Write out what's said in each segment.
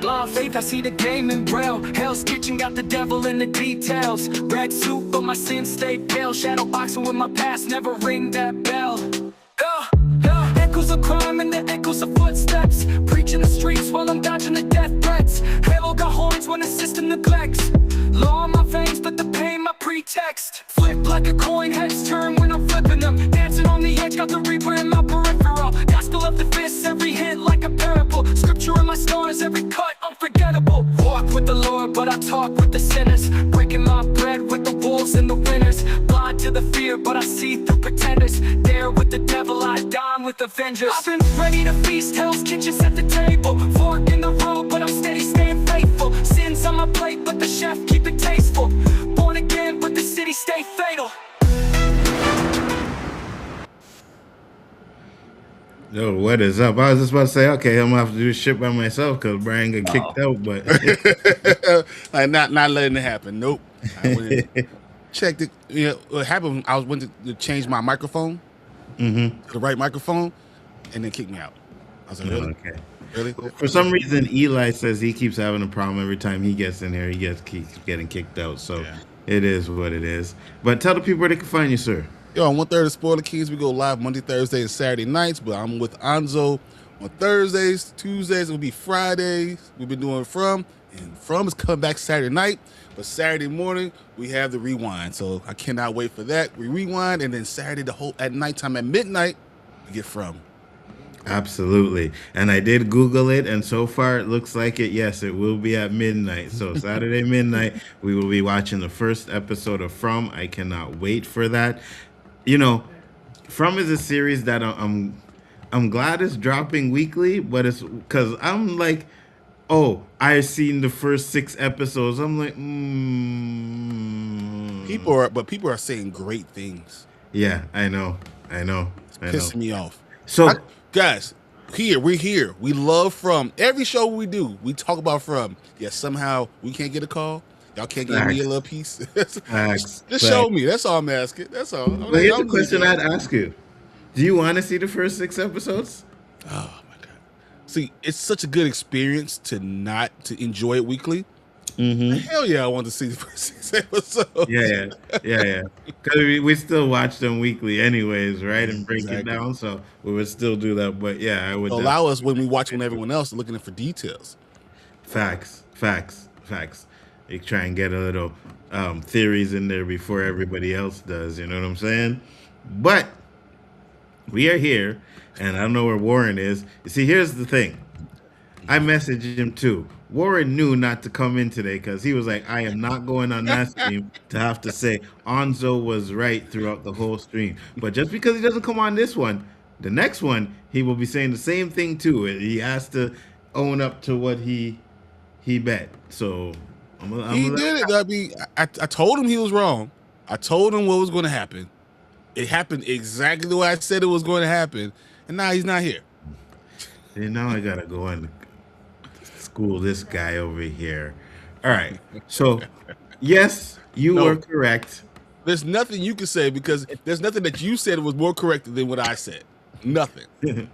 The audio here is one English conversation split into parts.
Blind faith, I see the game in braille. Hell's Kitchen got the devil in the details. Red suit, but my sins stayed pale. Shadow boxing with my past, never ring that bell. Echoes of crime and the echoes of footsteps. Preaching the streets while I'm dodging the death threats. Halo got horns when the system neglects. Law in my veins, but the pain my pretext. Flip like a coin, heads turn when I'm flipping them. Dancing on the edge, got the reaper in my peripheral. Gospel of the fists, every hint like a parable. Scripture in my scars, every cut unforgettable. Walk with the Lord, but I talk with the sinners. Breaking my bread with the wolves and the winners. Blind to the fear, but I see through pretenders. Dare with the devil, I dine with Avengers. I've been ready to feast, Hell's Kitchen set the table. Fork in the road, but I'm steady staying faithful. Sins on my plate, but the chef keep it tasteful. Born again, but the city stay fatal. Yo, what is up? I was just about to say, okay, I'm gonna have to do this shit by myself because Brian got kicked out, but like not letting it happen. Nope. I went checked it. You know, what happened? I went to change my microphone to the right microphone, and then kicked me out. I was like, really? Okay. Really? For some reason, Eli says he keeps having a problem every time he gets in here. Keeps getting kicked out. So It is what it is. But tell the people where they can find you, sir. Yo, on 1/3 of Spoiler Kings, we go live Monday, Thursday, and Saturday nights. But I'm with Nzo on Thursdays, Tuesdays, it'll be Fridays. We've been doing From, and From is coming back Saturday night. But Saturday morning, we have the Rewind. So I cannot wait for that. We rewind, and then Saturday, at nighttime at midnight, we get From. Absolutely. And I did Google it, and so far it looks like it. Yes, it will be at midnight. So Saturday midnight, we will be watching the first episode of From. I cannot wait for that. You know, From is a series that I'm glad it's dropping weekly, but it's because I'm like, oh, I've seen the first 6 episodes. I'm like, People are saying great things. Yeah, I know. It's pissing me off. So, guys, we're here. We love From. Every show we do, we talk about From. Yes, somehow we can't get a call. Y'all can't give me a little piece. Just show me. That's all I'm asking. That's all. But here's the question I'd ask you. Do you want to see the first 6 episodes? Oh, my God. See, it's such a good experience to enjoy it weekly. Hell yeah, I want to see the first 6 episodes. Yeah. Because we still watch them weekly anyways, right? And break it down. So we would still do that. But yeah, I would allow us when we watch when everyone else is looking for details. Facts. You try and get a little theories in there before everybody else does. You know what I'm saying? But we are here, and I don't know where Warren is. You see, here's the thing. I messaged him too. Warren knew not to come in today because he was like, I am not going on that stream to have to say Nzo was right throughout the whole stream. But just because he doesn't come on this one, the next one, he will be saying the same thing too. He has to own up to what he bet. So he did it. I mean, I told him he was wrong. I told him what was going to happen. It happened exactly the way I said it was going to happen. And now he's not here. And now I got to go and school this guy over here. All right. So, yes, you were correct. There's nothing you can say because there's nothing that you said was more correct than what I said. Nothing. You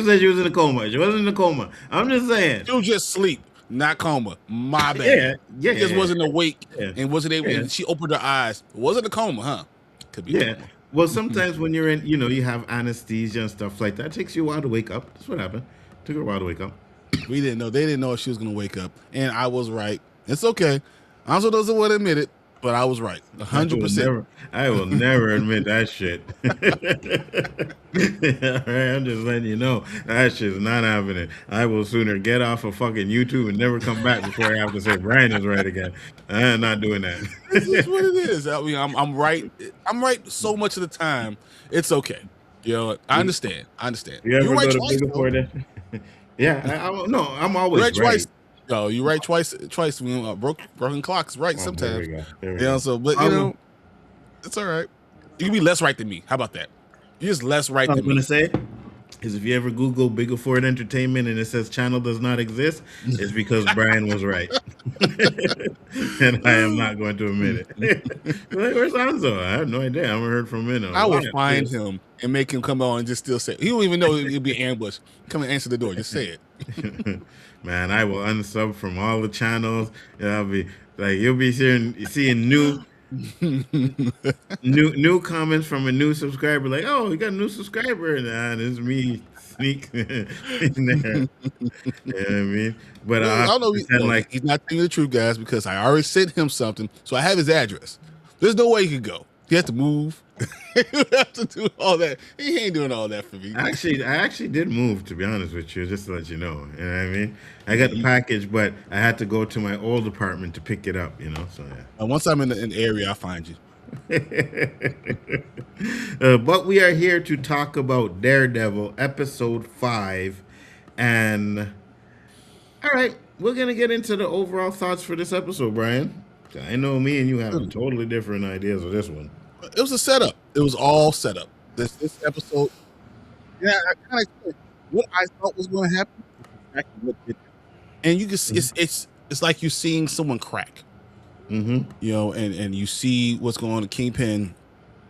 said she was in a coma. She wasn't in a coma. I'm just saying. She was just sleep. Not coma. My bad. Yeah. She just wasn't awake and wasn't able. And she opened her eyes. It wasn't a coma, huh? Could be. Yeah. Well, sometimes when you're in, you have anesthesia and stuff like that. It takes you a while to wake up. That's what happened. It took her a while to wake up. We didn't know. They didn't know if she was going to wake up, and I was right. It's okay. Anzo doesn't want to admit it, but I was right. 100%. I will never admit that shit. All right, I'm just letting you know that shit's not happening. I will sooner get off of fucking YouTube and never come back before I have to say Brian is right again. I'm not doing that. This is what it is. I mean, I'm right. I'm right so much of the time. It's okay. You know, I understand. You ever You're right go to twice, Bigger for that? Yeah, no, I'm always You're right right. twice. No, you're right twice. Twice. When broken clocks right Oh, sometimes. there we You go. know, so but you know, it's all right. You can be less right than me. How about that? You're just less right I'm than gonna me. say is if you ever Google Bigger Ford Entertainment and it says channel does not exist, it's because Brian was right. And I am not going to admit it. Like, where's Anzo? I have no idea. I haven't heard from him in a I will while. find him and make him come on and just still say he don't even know it'll be an ambush. Come and answer the door. Just say it. Man, I will unsub from all the channels. And I'll be like, you'll be seeing new comments from a new subscriber. Like, oh, you got a new subscriber, and it's me sneak in there. You know what I mean? But I don't know. pretend like He's not telling you the truth, guys, because I already sent him something, so I have his address. There's no way he could go. He has to move. He have to do all that. He ain't doing all that for me. I actually did move, to be honest with you, just to let you know. You know what I mean? I got the package, but I had to go to my old apartment to pick it up, you know? So, yeah. Once I'm in the area, I'll find you. But we are here to talk about Daredevil episode 5. And, all right, we're going to get into the overall thoughts for this episode, Brian. I know me and you have totally different ideas of this one. It was a setup. It was all set up. This episode, yeah, I kind of what I thought was going to happen. Exactly what did happen. And you can see it's like you're seeing someone crack. Mm-hmm. You know, and you see what's going on. The Kingpin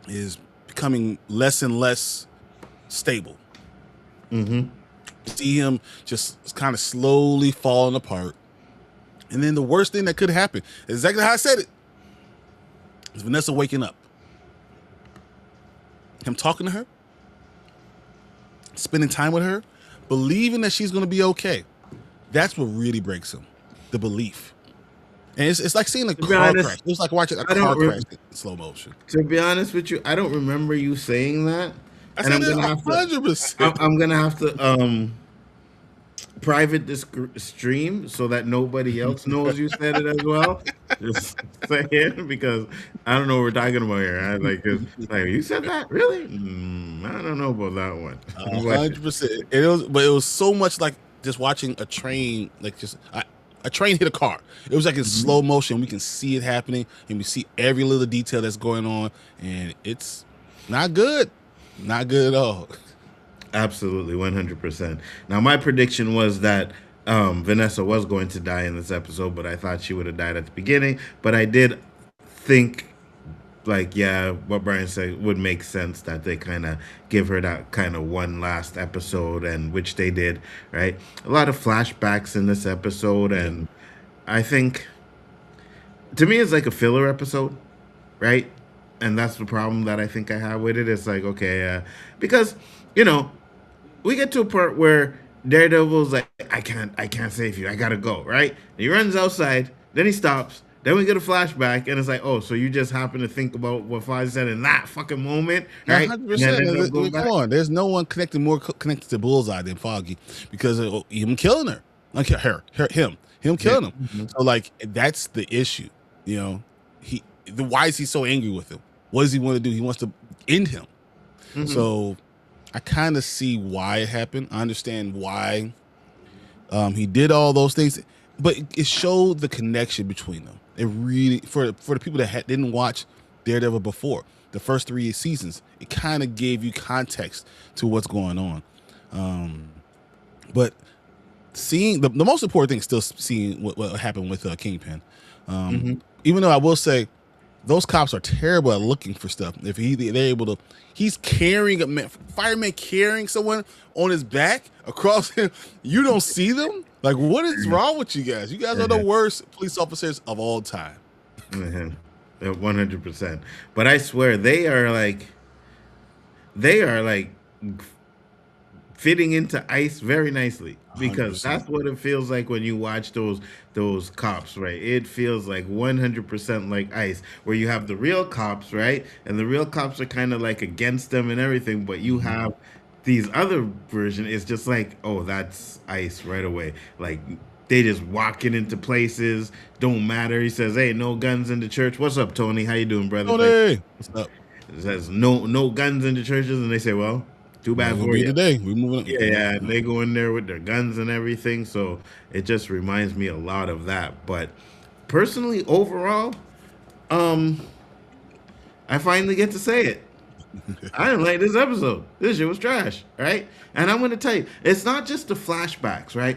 is becoming less and less stable. Mm-hmm. You see him just kind of slowly falling apart. And then the worst thing that could happen, exactly how I said it, is Vanessa waking up. Him talking to her, spending time with her, believing that she's going to be okay. That's what really breaks him, the belief. And it's like seeing a car crash. It was like watching a car crash in slow motion. To be honest with you, I don't remember you saying that. And I'm gonna have 100%. I'm gonna have to private this stream so that nobody else knows you said it as well. Just saying, because I don't know what we're talking about here. I like you said that, really? I don't know about that one. 100%. It was so much like just watching a train, like just a train hit a car. It was like in slow motion. We can see it happening, and we see every little detail that's going on, and it's not good. Not good at all. Absolutely, 100%. Now, my prediction was that Vanessa was going to die in this episode, but I thought she would have died at the beginning. But I did think, like, yeah, what Brian said would make sense, that they kind of give her that kind of one last episode, and which they did, right? A lot of flashbacks in this episode, and I think, to me, it's like a filler episode, right? And that's the problem that I think I have with it. It's like, okay, because, you know, we get to a part where Daredevil's like, I can't save you. I gotta go, right? And he runs outside, then he stops, then we get a flashback, and it's like, oh, so you just happen to think about what Foggy said in that fucking moment, right? 100%. Come on, there's no one more connected to Bullseye than Foggy, because of him killing her, like him killing him. Mm-hmm. So like that's the issue, you know. Why is he so angry with him? What does he want to do? He wants to end him. Mm-hmm. So I kind of see why it happened. I understand why he did all those things, but it showed the connection between them. It really, for the people that didn't watch Daredevil before, the first 3 seasons, it kind of gave you context to what's going on. But seeing the most important thing is still seeing what happened with Kingpin. Even though I will say, those cops are terrible at looking for stuff. If they're able to, he's carrying fireman carrying someone on his back across him. You don't see them. Like, what is wrong with you guys? You guys are the worst police officers of all time. 100%. But I swear they are like fitting into ice very nicely, because 100%. that's what it feels like when you watch those cops, right? It feels like 100% like ice, where you have the real cops, right? And the real cops are kind of like against them and everything, but you have these other version. It's just like, oh, that's ice right away. Like they just walking into places, don't matter. He says, "Hey, no guns in the church." What's up, Tony? How you doing, brother? Tony, what's up? It says no guns in the churches, and they say, "Well, too bad Gonna for be you." today. We moving. Yeah, and they go in there with their guns and everything. So it just reminds me a lot of that. But personally, overall, I finally get to say it. I didn't like this episode. This shit was trash, right? And I'm going to tell you, it's not just the flashbacks, right?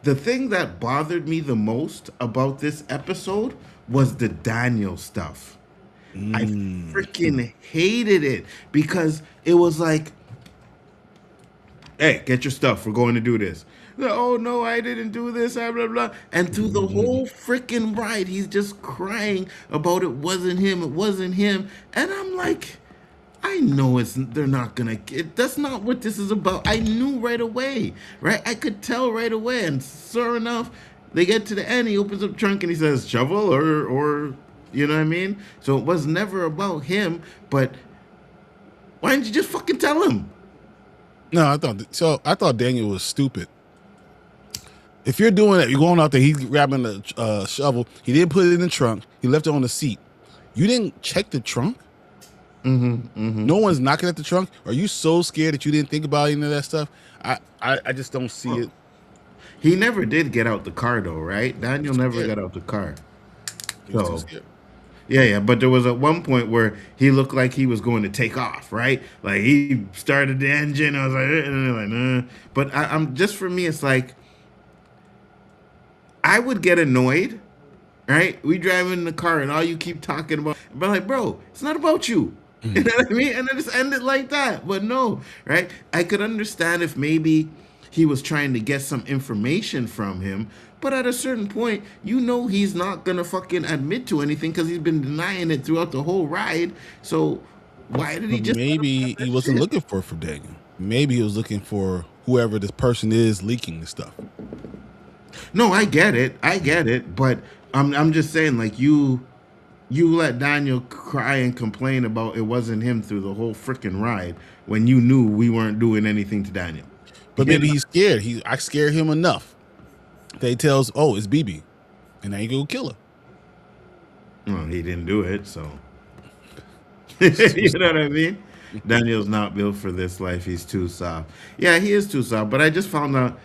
The thing that bothered me the most about this episode was the Daniel stuff. I freaking hated it, because it was like, hey, get your stuff. We're going to do this. Oh, no, I didn't do this, blah, blah, blah. And through the whole freaking ride, he's just crying about it wasn't him, it wasn't him. And I'm like, I know they're not gonna get, that's not what this is about. I knew right away, right? I could tell right away. And sure enough, they get to the end, he opens up the trunk and he says shovel or you know what I mean? So it was never about him, but why didn't you just fucking tell him? No, I thought Daniel was stupid. If you're doing that, you're going out there, he's grabbing the shovel, he didn't put it in the trunk, he left it on the seat. You didn't check the trunk? No one's knocking at the trunk. Are you so scared that you didn't think about any of that stuff? I just don't see it. He never did get out the car though, right? Daniel never got out the car. He was too So scared. yeah, but there was at one point where he looked like he was going to take off, right? Like he started the engine. I was like, and like, nah. But I'm just, for me, it's like I would get annoyed, right? We drive in the car and all you keep talking about, but like, bro, it's not about you. You know what I mean? And then just end it like that. But no, right? I could understand if maybe he was trying to get some information from him, but at a certain point, you know he's not gonna fucking admit to anything because he's been denying it throughout the whole ride. So why did he just? Maybe he wasn't looking for Daniel. Maybe he was looking for whoever this person is leaking the stuff. No, I get it, but I'm just saying, like, you let Daniel cry and complain about it wasn't him through the whole freaking ride when you knew we weren't doing anything to Daniel. But maybe he's scared. I scared him enough that he tells, "Oh, it's BB," and now you go kill her. Well, he didn't do it, so you know what I mean? Daniel's not built for this life. He's too soft. Yeah, he is too soft. But I just found out,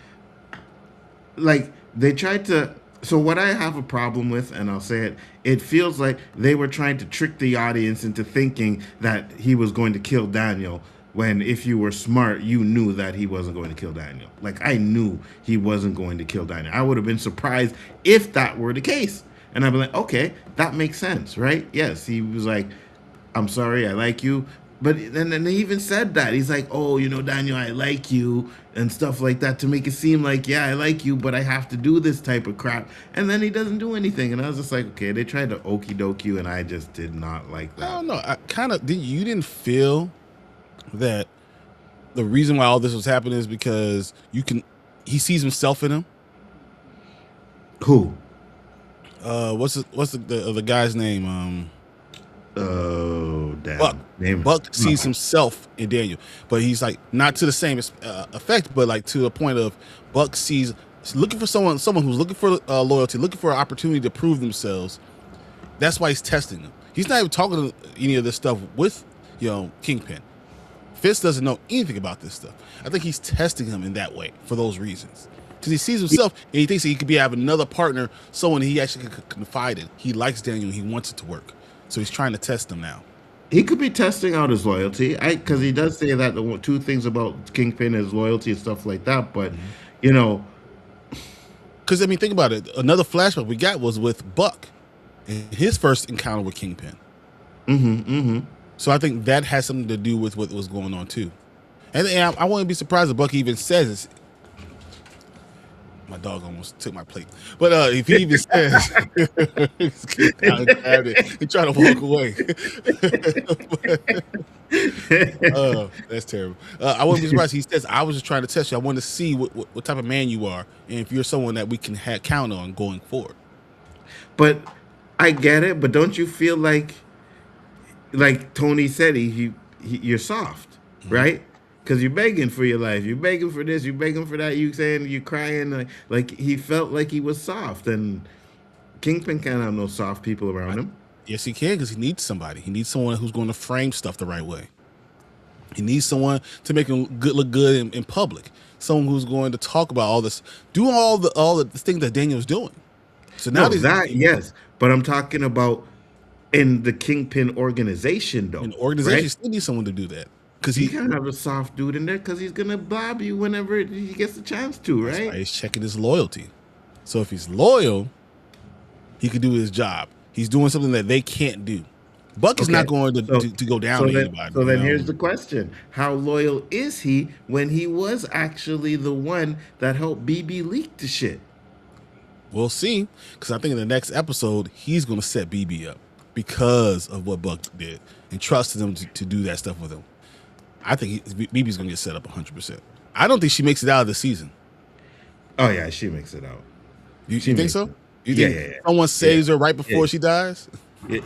like, they tried to. So what I have a problem with, and I'll say it, it feels like they were trying to trick the audience into thinking that he was going to kill Daniel, when if you were smart, you knew that he wasn't going to kill Daniel. Like, I knew he wasn't going to kill Daniel. I would have been surprised if that were the case. And I'd be like, okay, that makes sense, right? Yes, he was like, I'm sorry, I like you. But then he even said that. He's like, oh, you know, Daniel, I like you, and stuff like that, to make it seem like, yeah, I like you, but I have to do this type of crap. And then he doesn't do anything. And I was just like, okay, they tried to okie doke you, and I just did not like that. I don't know. I kind of you didn't feel that the reason why all this was happening is because he sees himself in him. Who? What's the guy's name? Oh, damn. Buck. Name Buck sees himself in Daniel, but he's like not to the same effect, but like to the point of Buck sees, looking for someone who's looking for loyalty, looking for an opportunity to prove themselves. That's why he's testing them. He's not even talking to any of this stuff with, Kingpin. Fitz doesn't know anything about this stuff. I think he's testing him in that way for those reasons. Because he sees himself and he thinks that he could have another partner, someone he actually could confide in. He likes Daniel and he wants it to work. So he's trying to test him now. He could be testing out his loyalty, because he does say that the two things about Kingpin is loyalty and stuff like that. But, Because, I mean, think about it. Another flashback we got was with Buck and his first encounter with Kingpin. So I think that has something to do with what was going on, too. And I wouldn't be surprised if Buck even says, my dog almost took my plate. But if he even says, he's getting down and grabbed it and trying to walk away. That's terrible. I wouldn't be surprised. He says, "I was just trying to test you. I want to see what type of man you are, and if you're someone that we can count on going forward." But I get it. But don't you feel like Tony said, you're soft, right? Because you're begging for your life. You're begging for this. You're begging for that. You saying you're crying. Like he felt like he was soft, and Kingpin can't have no soft people around him. Yes, he can, because he needs somebody. He needs someone who's going to frame stuff the right way. He needs someone to make him look good in public. Someone who's going to talk about all this, do all the things that Daniel's doing. So now yes, but I'm talking about in the Kingpin organization, though. An organization still needs someone to do that, because he can't have a soft dude in there because he's gonna blob you whenever he gets the chance to, right? That's why he's checking his loyalty. So if he's loyal, he could do his job. He's doing something that they can't do. Buck is not going to go down to anybody. So then here's the question. How loyal is he when he was actually the one that helped BB leak the shit? We'll see, because I think in the next episode, he's going to set BB up because of what Buck did and trusted him to do that stuff with him. I think BB's going to get set up 100%. I don't think she makes it out of the season. Oh, yeah, she makes it out. You think so? You think someone saves her right before she dies?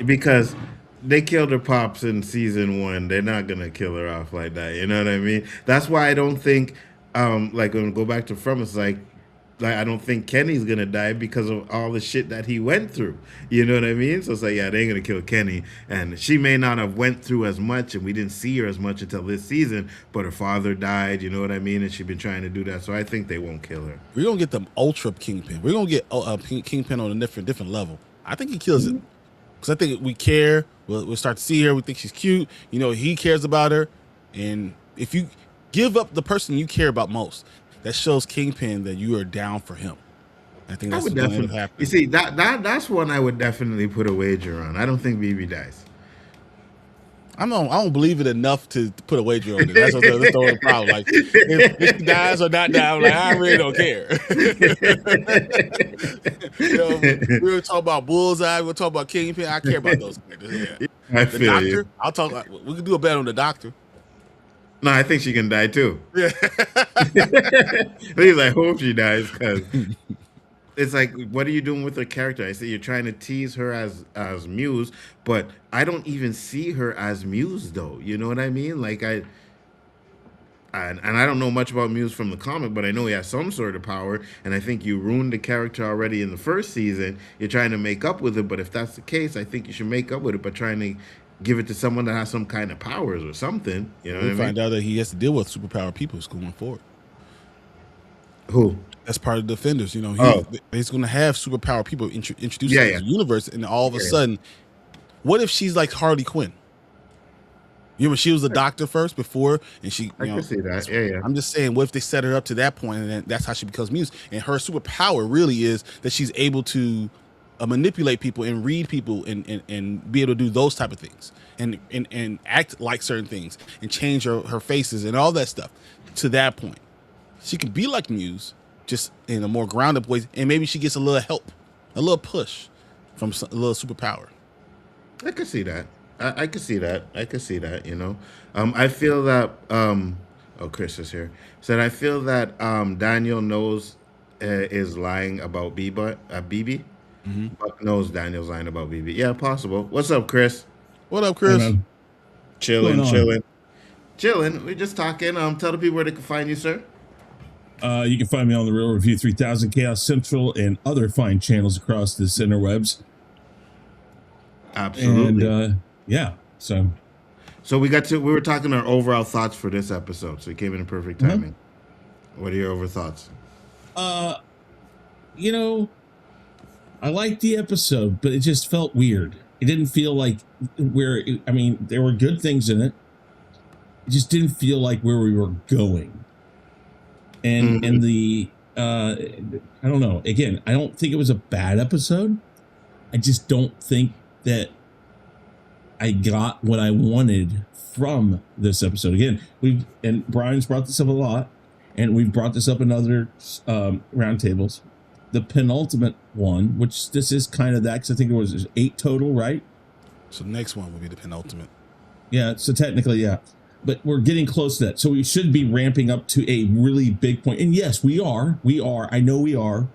Because they killed her pops in season 1. They're not gonna kill her off like that. You know what I mean? That's why I don't think, like when we go back to From, it's like I don't think Kenny's gonna die because of all the shit that he went through. You know what I mean? So it's like, yeah, they ain't gonna kill Kenny, and she may not have went through as much, and we didn't see her as much until this season. But her father died. You know what I mean? And she's been trying to do that, so I think they won't kill her. We're gonna get the ultra Kingpin. We're gonna get Kingpin on a different level. I think he kills it, because I think we care. We'll start to see her. We think she's cute. You know, he cares about her, and if you give up the person you care about most, that shows Kingpin that you are down for him. I think that's what's going to end up happening. You see, that's one I would definitely put a wager on. I don't think BB dies. I don't believe it enough to put a wager on it. That's the only problem. Like, if he dies or not die, I'm like, I really don't care. You know, we were talking about Bullseye. We were talking about Kingpin. I care about those characters. Yeah. I feel Doctor, you. I'll talk. We can do a bet on the Doctor. No, I think she can die too. Yeah. At least I hope she dies, because it's like, what are you doing with her character? I say you're trying to tease her as Muse, but I don't even see her as Muse, though. You know what I mean? Like and I don't know much about Muse from the comic, but I know he has some sort of power, and I think you ruined the character already in the first season. You're trying to make up with it, but if that's the case, I think you should make up with it by trying to give it to someone that has some kind of powers or something. You know what I mean? Find out that he has to deal with superpowered people going forward. Who? That's part of the Defenders. You know, he's going to have superpowered people introduced to the universe, and all of a sudden, what if she's like Harley Quinn? You know, she was the Doctor first before, and she. I can see that. Yeah. I'm just saying, what if they set her up to that point, and then that's how she becomes Muse? And her superpower really is that she's able to manipulate people and read people and be able to do those type of things and act like certain things and change her faces and all that stuff. To that point, she can be like Muse, just in a more grounded way, and maybe she gets a little help, a little push from a little superpower. I could see that. I could see that. I could see that. You know, I feel that. Chris is here. Said I feel that Daniel knows is lying about BB. Buck knows Daniel's lying about BB. Yeah, possible. What's up, Chris? What up, Chris? Hey, Chilling. We're just talking. Tell the people where they can find you, sir. You can find me on the Real Review 3000, Chaos Central, and other fine channels across the interwebs. Absolutely. And so we were talking our overall thoughts for this episode. So it came in perfect timing. What are your overall thoughts? You know, I liked the episode, but it just felt weird. It didn't feel like there were good things in it. It just didn't feel like where we were going. And I don't know. Again, I don't think it was a bad episode. I just don't think that I got what I wanted from this episode. Again, and Brian's brought this up a lot, and we've brought this up in other roundtables. The penultimate one, which this is kind of that, because I think it was 8 total, right? So the next one will be the penultimate. Yeah, so technically, yeah. But we're getting close to that. So we should be ramping up to a really big point. And yes, we are. We are. I know we are.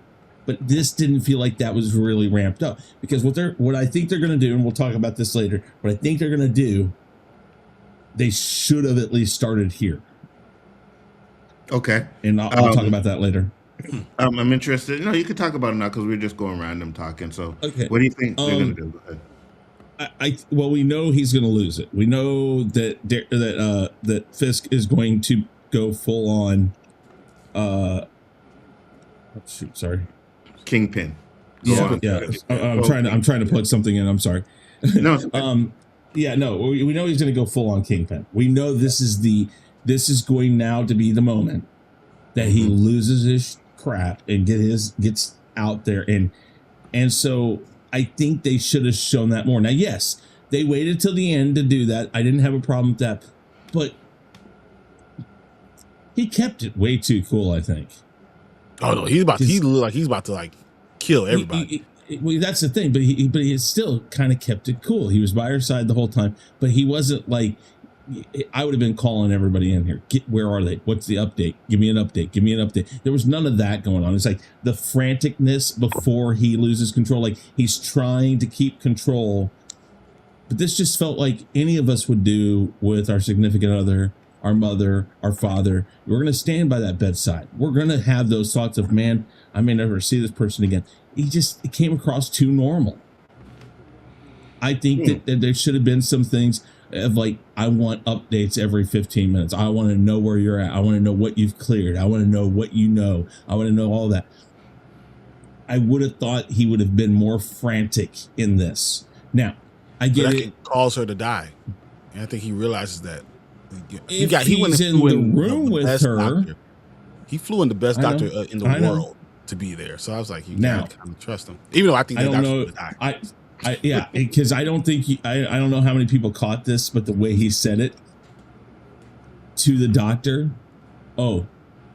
But this didn't feel like that was really ramped up. Because what I think they're going to do, and we'll talk about this later, what I think they're going to do, they should have at least started here. Okay. And I'll talk about that later. I'm interested. No, you can talk about it now because we're just going random talking. So, Okay. What do you think they're going to do? Go ahead. Well, we know he's going to lose it. We know that Fisk is going to go full on. Sorry. Kingpin. Yeah. I'm trying to plug something in. I'm sorry. No. Yeah. No. We know he's going to go full on Kingpin. We know this is going now to be the moment that he loses his crap and gets out there and so. I think they should have shown that more. Now, yes, they waited till the end to do that. I didn't have a problem with that, but he kept it way too cool, I think. Oh no, he looked like he's about to like kill everybody. Well, that's the thing, but he still kind of kept it cool. He was by her side the whole time, but he wasn't like. I would have been calling everybody in here. Where are they? What's the update? Give me an update. Give me an update. There was none of that going on. It's like the franticness before he loses control. Like he's trying to keep control. But this just felt like any of us would do with our significant other, our mother, our father. We're going to stand by that bedside. We're going to have those thoughts of, man, I may never see this person again. It came across too normal. I think that there should have been some things of like, I want updates every 15 minutes. I want to know where you're at. I want to know what you've cleared. I want to know what you know. I want to know all that. I would have thought he would have been more frantic in this. Now, I get it. Calls her to die. And I think he realizes that. He went in the room with her. Doctor. He flew in the best doctor in the world to be there. So I was like, you gotta kind of trust him. Even though I think that doctor's going to die. Yeah, because I don't think I don't know how many people caught this, but the way he said it to the doctor, oh,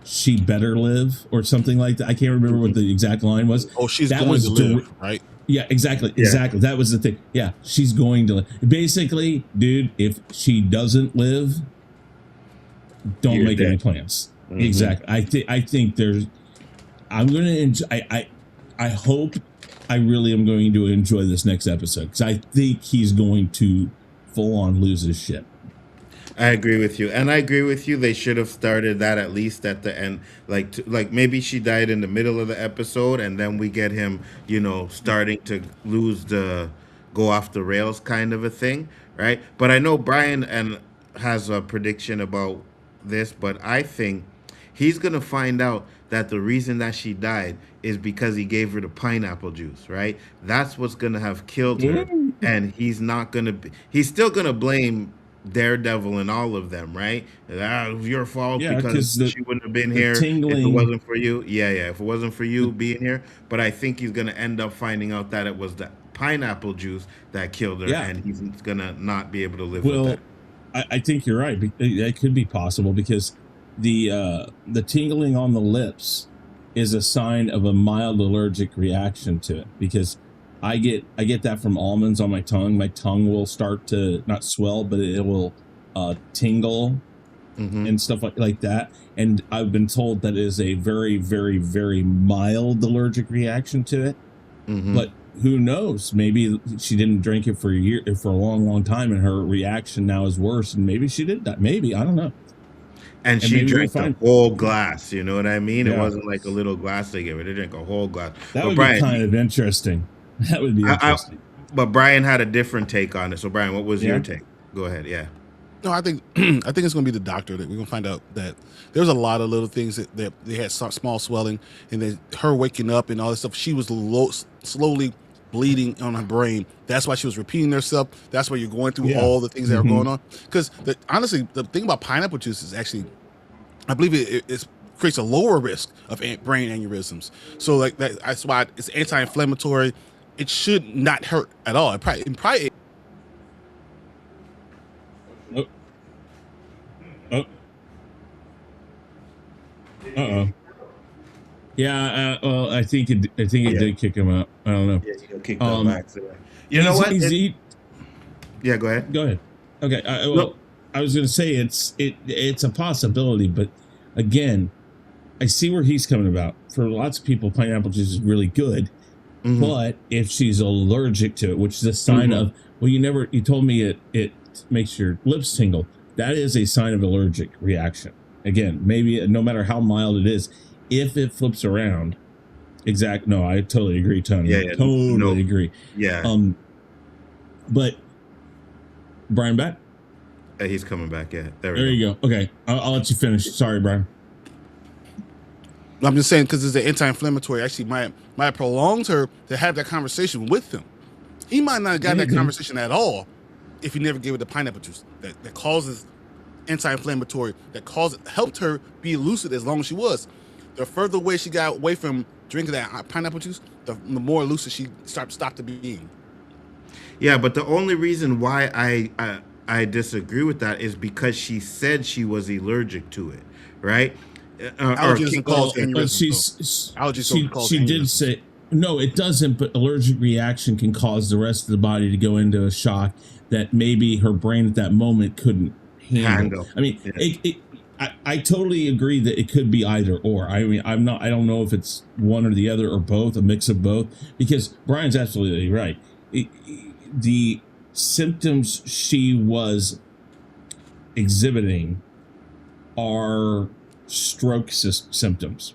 she better live or something like that. I can't remember what the exact line was. Oh, she's going to live, right? Yeah, exactly. That was the thing. Yeah, she's going to live. Basically, dude, if she doesn't live, don't make any plans. Exactly. I think there's. I'm gonna enjoy. I hope. I really am going to enjoy this next episode because I think he's going to full on lose his shit. I agree with you, and I agree with you. They should have started that at least at the end, like maybe she died in the middle of the episode, and then we get him, starting to go off the rails, kind of a thing, right? But I know Brian has a prediction about this, but I think he's gonna find out that the reason that she died is because he gave her the pineapple juice, right? That's what's gonna have killed her, and he's still gonna blame Daredevil and all of them, right? It was your fault because she wouldn't have been here if it wasn't for you. If it wasn't for you being here. But I think he's gonna end up finding out that it was the pineapple juice that killed her, and he's gonna not be able to live with that. I think you're right. That could be possible because the tingling on the lips is a sign of a mild allergic reaction to it, because I get that from almonds on my tongue. My tongue will start to not swell, but it will tingle and stuff like that. And I've been told that is a very, very, very mild allergic reaction to it. But who knows? Maybe she didn't drink it for a long, long time, and her reaction now is worse. And maybe she did that. Maybe, I don't know. And she drank the whole glass, you know what I mean? Yeah. It wasn't like a little glass they gave her. They drank a whole glass. That would be kind of interesting. That would be interesting. But Brian had a different take on it. So, Brian, what was your take? Go ahead. Yeah. No, I think it's going to be the doctor that we're going to find out that there's a lot of little things that they had small swelling, and then her waking up and all this stuff. She was slowly bleeding on her brain. That's why she was repeating herself. That's why you're going through all the things that are going on. Because honestly, the thing about pineapple juice is actually, I believe it creates a lower risk of brain aneurysms. So like that's why it's anti-inflammatory. It should not hurt at all. It probably Yeah, well, I think it did kick him out. I don't know. Yeah, he got kicked out by accident. You know what? Yeah, go ahead. Go ahead. Okay, Look, I was going to say it's a possibility, but again, I see where he's coming about. For lots of people, pineapple juice is really good, but if she's allergic to it, which is a sign of, well, you told me it makes your lips tingle. That is a sign of allergic reaction. Again, maybe no matter how mild it is, if it flips around, no, I totally agree, Tony. Yeah, Totally agree. Yeah. But Brian back? He's coming back. Yeah, there you go. Okay, I'll let you finish. Sorry, Brian. I'm just saying because it's an anti-inflammatory. Actually, might have prolonged her to have that conversation with him. He might not have got that conversation at all if he never gave her the pineapple juice that causes anti-inflammatory, helped her be lucid as long as she was. The further away she got away from drinking that pineapple juice, the more lucid she stopped being. Yeah, but the only reason why I disagree with that is because she said she was allergic to it, right? Allergies cause she did say no, it doesn't. But allergic reaction can cause the rest of the body to go into a shock that maybe her brain at that moment couldn't handle. I mean, I totally agree that it could be either or. I mean, I don't know if it's one or the other or both, a mix of both, because Brian's absolutely right. The symptoms she was exhibiting are stroke symptoms.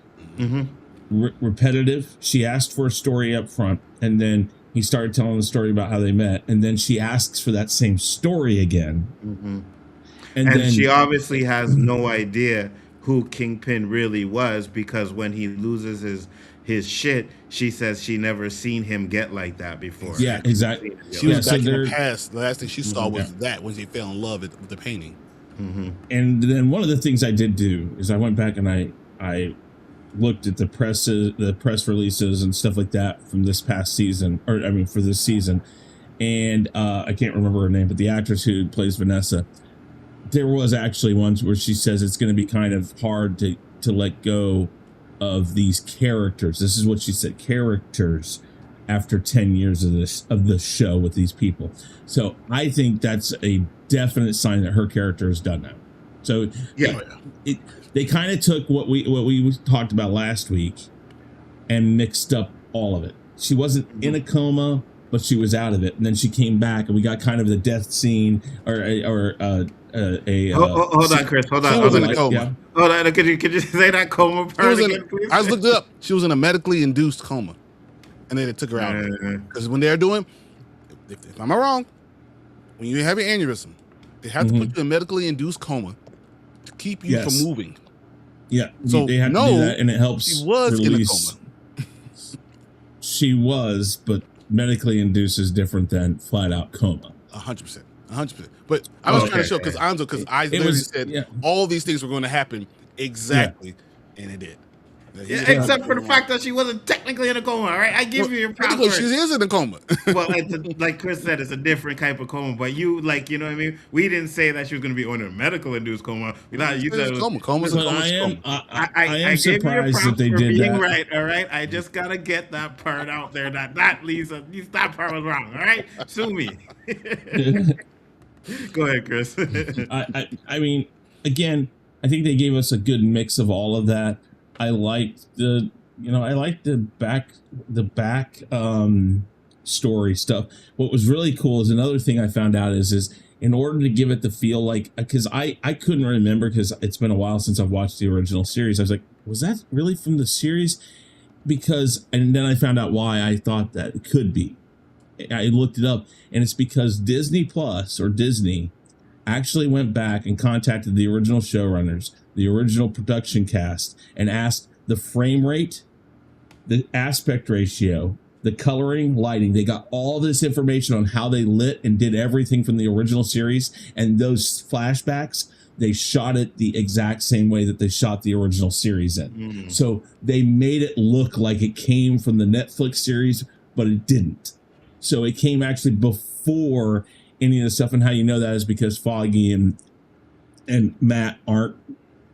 Repetitive. She asked for a story up front, and then he started telling the story about how they met, and then she asks for that same story again. And then she obviously has no idea who Kingpin really was, because when he loses his shit, she says she never seen him get like that before. Yeah, exactly. She was back in the past. The last thing she saw was that when she fell in love with the painting. And then one of the things I did do is I went back and I looked at the press releases and stuff like that from this past season, or I mean for this season, and I can't remember her name, but the actress who plays Vanessa, there was actually ones where she says it's going to be kind of hard to let go of these characters. This is what she said, characters, after 10 years of the show with these people. So I think that's a definite sign that her character is done now. So they kind of took what we talked about last week and mixed up all of it. She wasn't in a coma, but she was out of it, and then she came back, and we got kind of the death scene hold on, Chris. Hold on. Hold on. Could you say that coma part again, please? I just looked it up. She was in a medically induced coma, and then they took her out. Because when they're doing, if I'm not wrong, when you have an aneurysm, they have to put you in a medically induced coma to keep you from moving. Yeah, so they have to do that, and it helps. She was release. In a coma. She was, but medically induced is different than flat out coma. 100%. 100%. But I was trying to show because I literally said all these things were going to happen exactly, and it did. Except for the fact that she wasn't technically in a coma. All right, I give you your props. She is in a coma. Well, like Chris said, it's a different type of coma. But you you know what I mean? We didn't say that she was going to be on a medical induced coma. You said it was coma. I am surprised that they did that. Right, all right. I just gotta get that part out there. That Lisa, that part was wrong. All right, sue me. Go ahead, Chris. I mean, again, I think they gave us a good mix of all of that. I liked the back story stuff. What was really cool is another thing I found out is in order to give it the feel like, because I couldn't remember, because it's been a while since I've watched the original series. I was like, was that really from the series? And then I found out why I thought that it could be. I looked it up, and it's because Disney Plus or Disney actually went back and contacted the original showrunners, the original production cast, and asked the frame rate, the aspect ratio, the coloring, lighting. They got all this information on how they lit and did everything from the original series, and those flashbacks, they shot it the exact same way that they shot the original series in. So they made it look like it came from the Netflix series, but it didn't. So it came actually before any of the stuff. And how you know that is because Foggy and Matt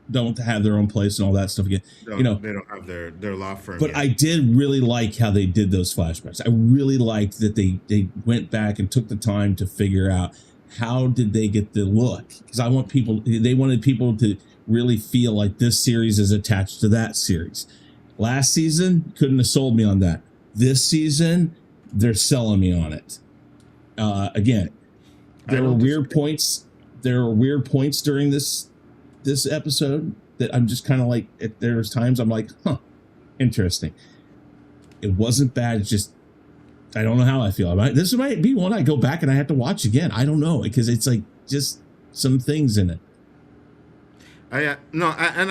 don't have their own place and all that stuff again. They don't have their law firm. But yet. I did really like how they did those flashbacks. I really liked that they went back and took the time to figure out how did they get the look? Because they wanted people to really feel like this series is attached to that series. Last season, couldn't have sold me on that. This season, they're selling me on it. Again, there were weird points. There were weird points during this episode that I'm just kind of like, there's times I'm like, huh, interesting. It wasn't bad. It's just, I don't know how I feel. This might be one I go back and I have to watch again. I don't know, because it's like just some things in it. I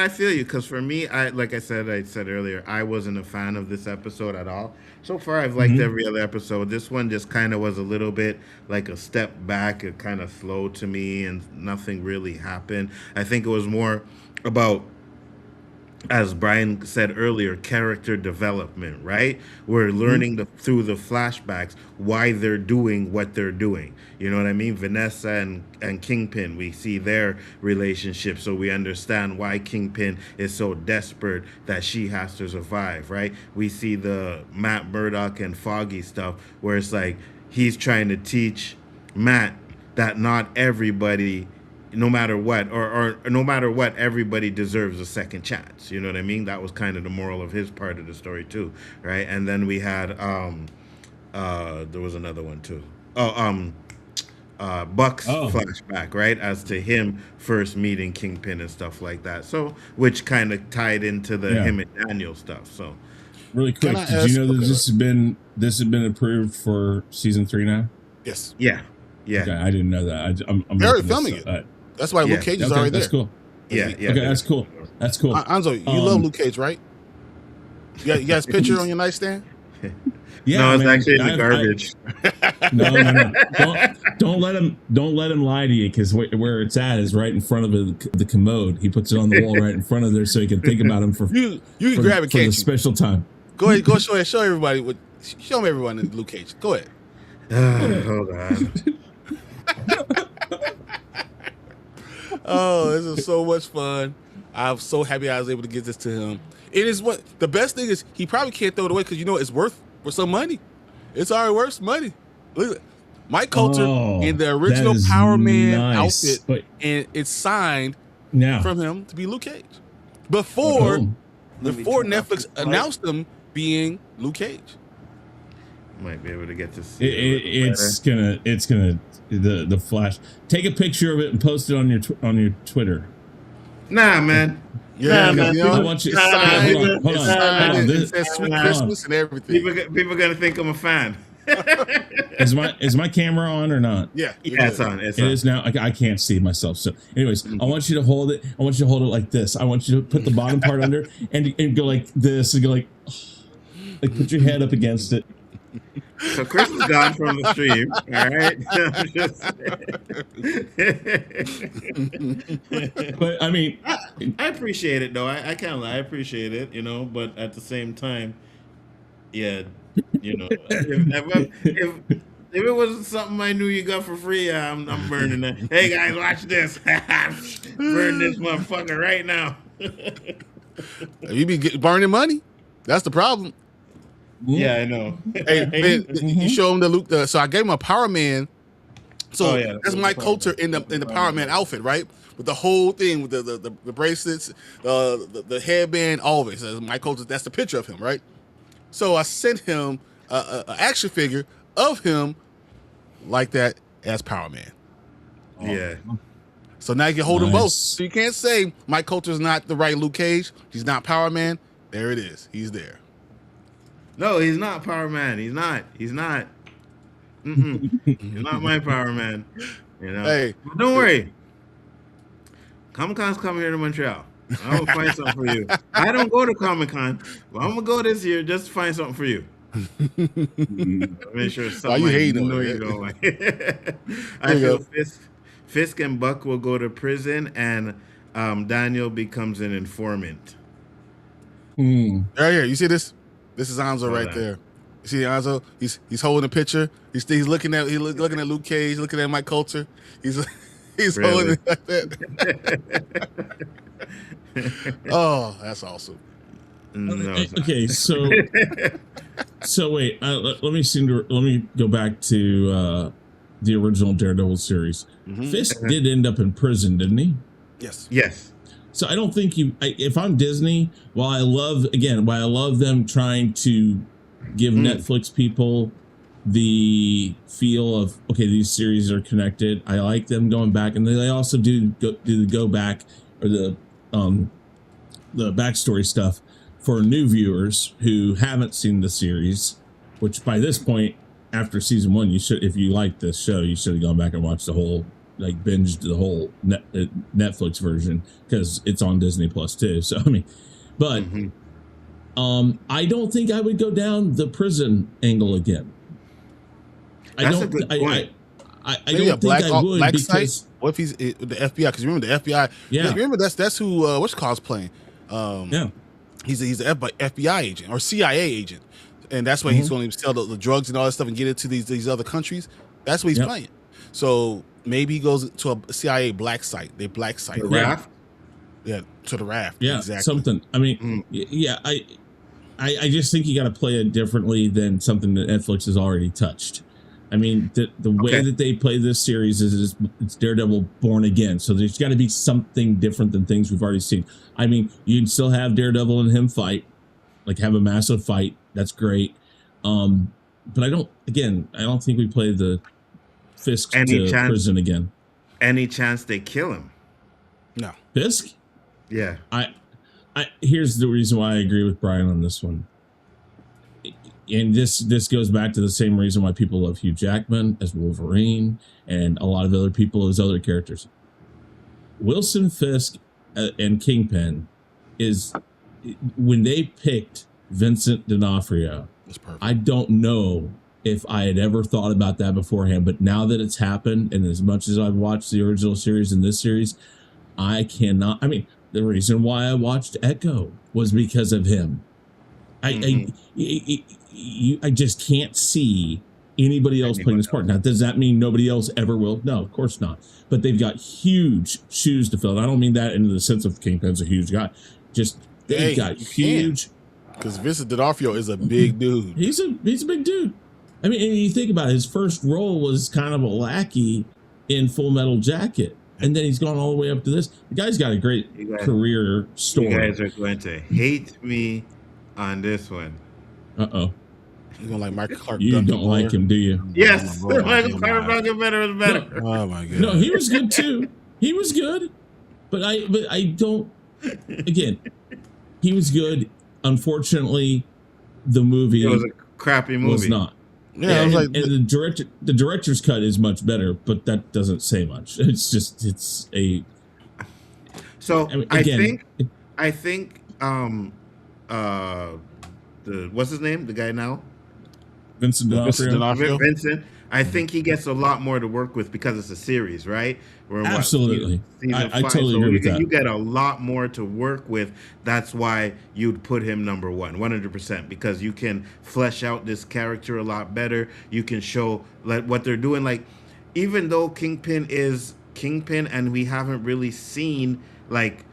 feel you, because for me, I said earlier, I wasn't a fan of this episode at all. So far, I've liked every other episode. This one just kind of was a little bit like a step back. It kind of slowed to me, and nothing really happened. I think it was more about, as Brian said earlier, character development, right? We're learning through the flashbacks why they're doing what they're doing. You know what I mean? Vanessa and Kingpin, we see their relationship, so we understand why Kingpin is so desperate that she has to survive, right? We see the Matt Murdock and Foggy stuff where it's like he's trying to teach Matt that not everybody, no matter what, or no matter what, everybody deserves a second chance. You know what I mean? That was kind of the moral of his part of the story too, right? And then we had there was another one too. Buck's flashback, right, as to him first meeting Kingpin and stuff like that. So, which kind of tied into the him and Daniel stuff. So, really quick, did you know that this has been approved for season 3 now? Yes. Yeah. Okay, I didn't know that. I'm They're already filming it. That's why Luke Cage is already there. That's cool. Yeah. Okay, that's cool. That's cool. Anzo, you love Luke Cage, right? You got his picture on your nightstand? Yeah, no, it's actually in the garbage. No. Don't let him lie to you, because where it's at is right in front of the commode. He puts it on the wall right in front of there, so you can think about him for you can grab it, for the special time. Go ahead, show everybody show everyone Luke Cage. Go ahead. Hold on. Oh, this is so much fun. I'm so happy I was able to get this to him. It is what the best thing is, he probably can't throw it away, because you know it's worth for some money. It's already worth some money. Look at Mike Coulter in the original Power Man outfit, and it's signed from him to be Luke Cage. Before Netflix announced him being Luke Cage. Might be able to get to see it's gonna the Flash. Take a picture of it and post it on your Twitter. Nah, man. Yeah, man. I want you. Hold on. It says Sweet Christmas and everything. People are gonna think I'm a fan. Is my camera on or not? Yeah, it's on. It is now. I can't see myself. So, anyways, I want you to hold it. I want you to hold it like this. I want you to put the bottom part under and go like this, and go like put your head up against it. So Chris is gone from the stream. All right. But I mean, I appreciate it though. I can't lie. I appreciate it, but at the same time, yeah, if it was something I knew you got for free, I'm burning it. Hey guys, watch this. Burn this motherfucker right now. You be burning money. That's the problem. Yeah, I know. Hey, man, you show him the Luke. So I gave him a Power Man. So that's Mike Coulter in the Power Man outfit, right? With the whole thing, with the bracelets, the headband, all of it. So Mike Coulter. That's the picture of him, right? So I sent him an action figure of him like that as Power Man. Yeah. So now you can hold them both. So you can't say Mike Coulter's not the right Luke Cage. He's not Power Man. There it is. He's there. No, he's not Power Man. He's not. He's not my Power Man. Hey, but don't worry. Comic-Con's coming here to Montreal. I'm gonna find something for you. I don't go to Comic-Con, but I'm gonna go this year just to find something for you. Make sure something. Why you hating know you're going. I feel Fisk and Buck will go to prison, and Daniel becomes an informant. Right here, you see this? This is Anzo right there. You see Anzo? He's holding a picture. He's looking at Luke Cage, looking at Mike Coulter. He's really? Holding it like that. Oh, that's awesome. No, okay, so wait. Let me go back to the original Daredevil series. Fisk did end up in prison, didn't he? Yes. Yes. So I don't think if I'm Disney, while I love them trying to give Netflix people the feel of, okay, these series are connected. I like them going back, and they also do the go back or the backstory stuff for new viewers who haven't seen the series, which by this point, after season 1, you should, if you like this show, you should have gone back and watched the whole, like binged the whole Netflix version, because it's on Disney Plus too. So I mean, but I don't think I would go down the prison angle again. That's a good point. I don't think I would, black because site? What if he's the FBI? Because remember the FBI. Yeah. Remember that's who what's cosplaying. yeah. He's an FBI agent or CIA agent, and that's why he's going to sell the drugs and all that stuff and get it to these other countries. That's what he's playing. So maybe he goes to a CIA black site. They black site. The raft. Yeah, to the raft. Yeah, exactly. something. I mean, yeah. I just think you got to play it differently than something that Netflix has already touched. I mean, the way that they play this series is it's Daredevil Born Again. So there's got to be something different than things we've already seen. I mean, you can still have Daredevil and him fight, like have a massive fight. That's great. But I don't think we play the Fisk to prison again. Any chance they kill him? No. Fisk? Yeah. Here's the reason why I agree with Brian on this one. And this goes back to the same reason why people love Hugh Jackman as Wolverine and a lot of other people as other characters. Wilson Fisk and Kingpin is, when they picked Vincent D'Onofrio, I don't know if I had ever thought about that beforehand, but now that it's happened, and as much as I've watched the original series and this series, I cannot. I mean, the reason why I watched Echo was because of him. I just can't see anybody else playing this part. Now, does that mean nobody else ever will? No, of course not. But they've got huge shoes to fill. And I don't mean that in the sense of Kingpin's a huge guy. Just they've got huge. Because Vincent D'Onofrio is a big dude. He's a big dude. I mean, and you think about it, his first role was kind of a lackey in Full Metal Jacket. And then he's gone all the way up to this. The guy's got a great career story. You guys are going to hate me on this one. Uh-oh. You don't like Michael Clark? You don't like him, do you? Yes. Michael Clark better is better. Oh my god. No, he was good too. He was good. But I don't, again, he was good. Unfortunately, the movie It was a crappy movie. was not. Yeah, and, I was and the director's cut is much better, but that doesn't say much. It's just So I mean, I think the what's his name? The guy now? Vincent D'Onofrio. Vincent. I think he gets a lot more to work with because it's a series, right? We're in Absolutely. season I 5, totally agree with that. You get a lot more to work with. That's why you'd put him number 1, 100%, because you can flesh out this character a lot better. You can show like what they're doing. Like, even though Kingpin is Kingpin and we haven't really seen like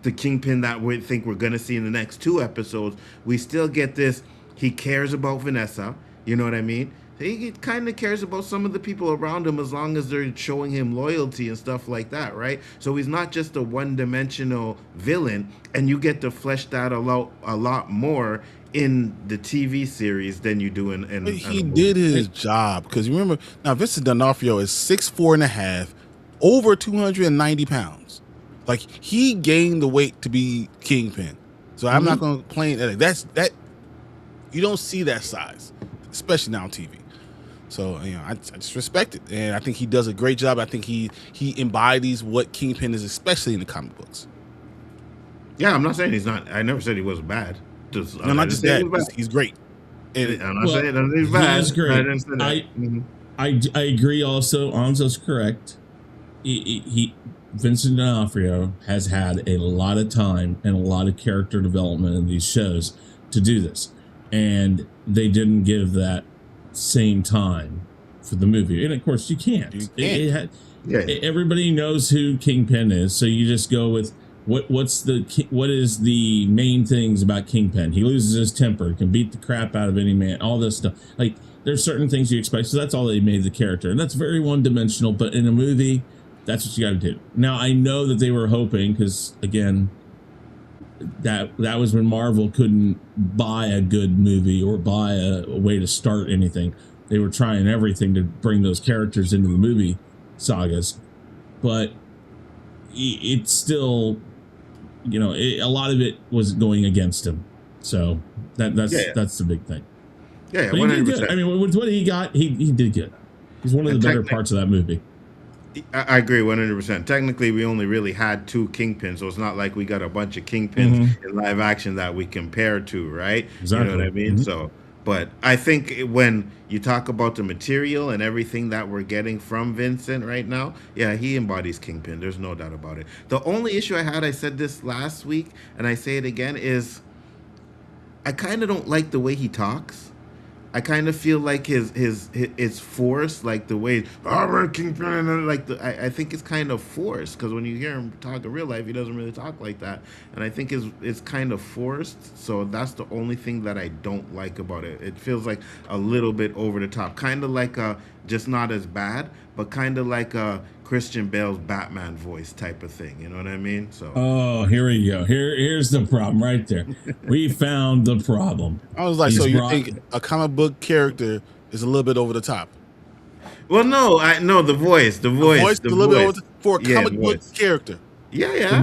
the Kingpin that we think we're going to see in the next 2 episodes, we still get this. He cares about Vanessa. You know what I mean? He kind of cares about some of the people around him as long as they're showing him loyalty and stuff like that, right? So he's not just a one-dimensional villain, and you get to flesh that a lot more in the TV series than you do in he did his job, because remember, now Vincent D'Onofrio is 6'4.5", over 290 pounds. Like, he gained the weight to be Kingpin. So I'm not going to complain. That you don't see that size, especially now on TV. So, you know, I just respect it, and I think he does a great job. I think he embodies what Kingpin is, especially in the comic books. Yeah, I'm not saying he's not. I never said he was bad. No, not just that. He's great. And I'm not saying that he's bad. He is great. I didn't say that. I agree. Also, Anzo's correct. Vincent D'Onofrio has had a lot of time and a lot of character development in these shows to do this, and they didn't give that same time for the movie. And of course, you can't. Everybody knows who Kingpin is, so you just go with what is the main things about Kingpin. He loses his temper, can beat the crap out of any man, all this stuff. Like, there's certain things you expect. So that's all they made the character, and that's very one-dimensional. But in a movie, that's what you got to do. Now I know that they were hoping, because again, that was when Marvel couldn't buy a good movie or buy a way to start anything. They were trying everything to bring those characters into the movie sagas, but it's still, you know, a lot of it was going against him. So that's the big thing. Yeah, but he did good. I mean, with what he got, he did good. He's one of the better parts of that movie. I agree 100%. Technically, we only really had 2 Kingpins, so it's not like we got a bunch of Kingpins in live action that we compare to, right? Exactly. You know what I mean? So, but I think when you talk about the material and everything that we're getting from Vincent right now, yeah, he embodies Kingpin. There's no doubt about it. The only issue I had, I said this last week, and I say it again, is I kind of don't like the way he talks. I kind of feel like it's forced, like the way Kingpin, like I think it's kind of forced, because when you hear him talk in real life, he doesn't really talk like that, and I think it's kind of forced. So that's the only thing that I don't like about it. It feels like a little bit over the top, kind of like just not as bad, but kind of like a Christian Bale's Batman voice type of thing. You know what I mean? So. Oh, here we go. Here's the problem right there. We found the problem. I was like, so you think a comic book character is a little bit over the top? Well, no, the voice, a little bit over for a comic book character. Yeah.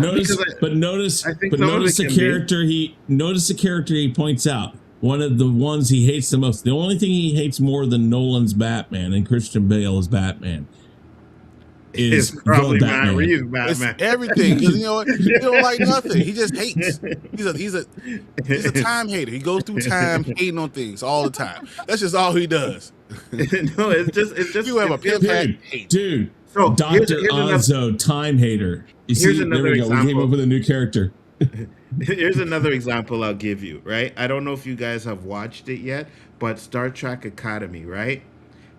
But notice the character he points out. One of the ones he hates the most. The only thing he hates more than Nolan's Batman and Christian Bale is Batman. Is probably Matt Reeves Batman. It's everything, because you know what? He don't like nothing. He just hates. He's a time hater. He goes through time hating on things all the time. That's just all he does. No, it's just you have a pimp hate, dude. So Dr. Onzo, time hater. You see, there we go. We came up with a new character. Here's another example I'll give you, right? I don't know if you guys have watched it yet, but Star Trek Academy, right?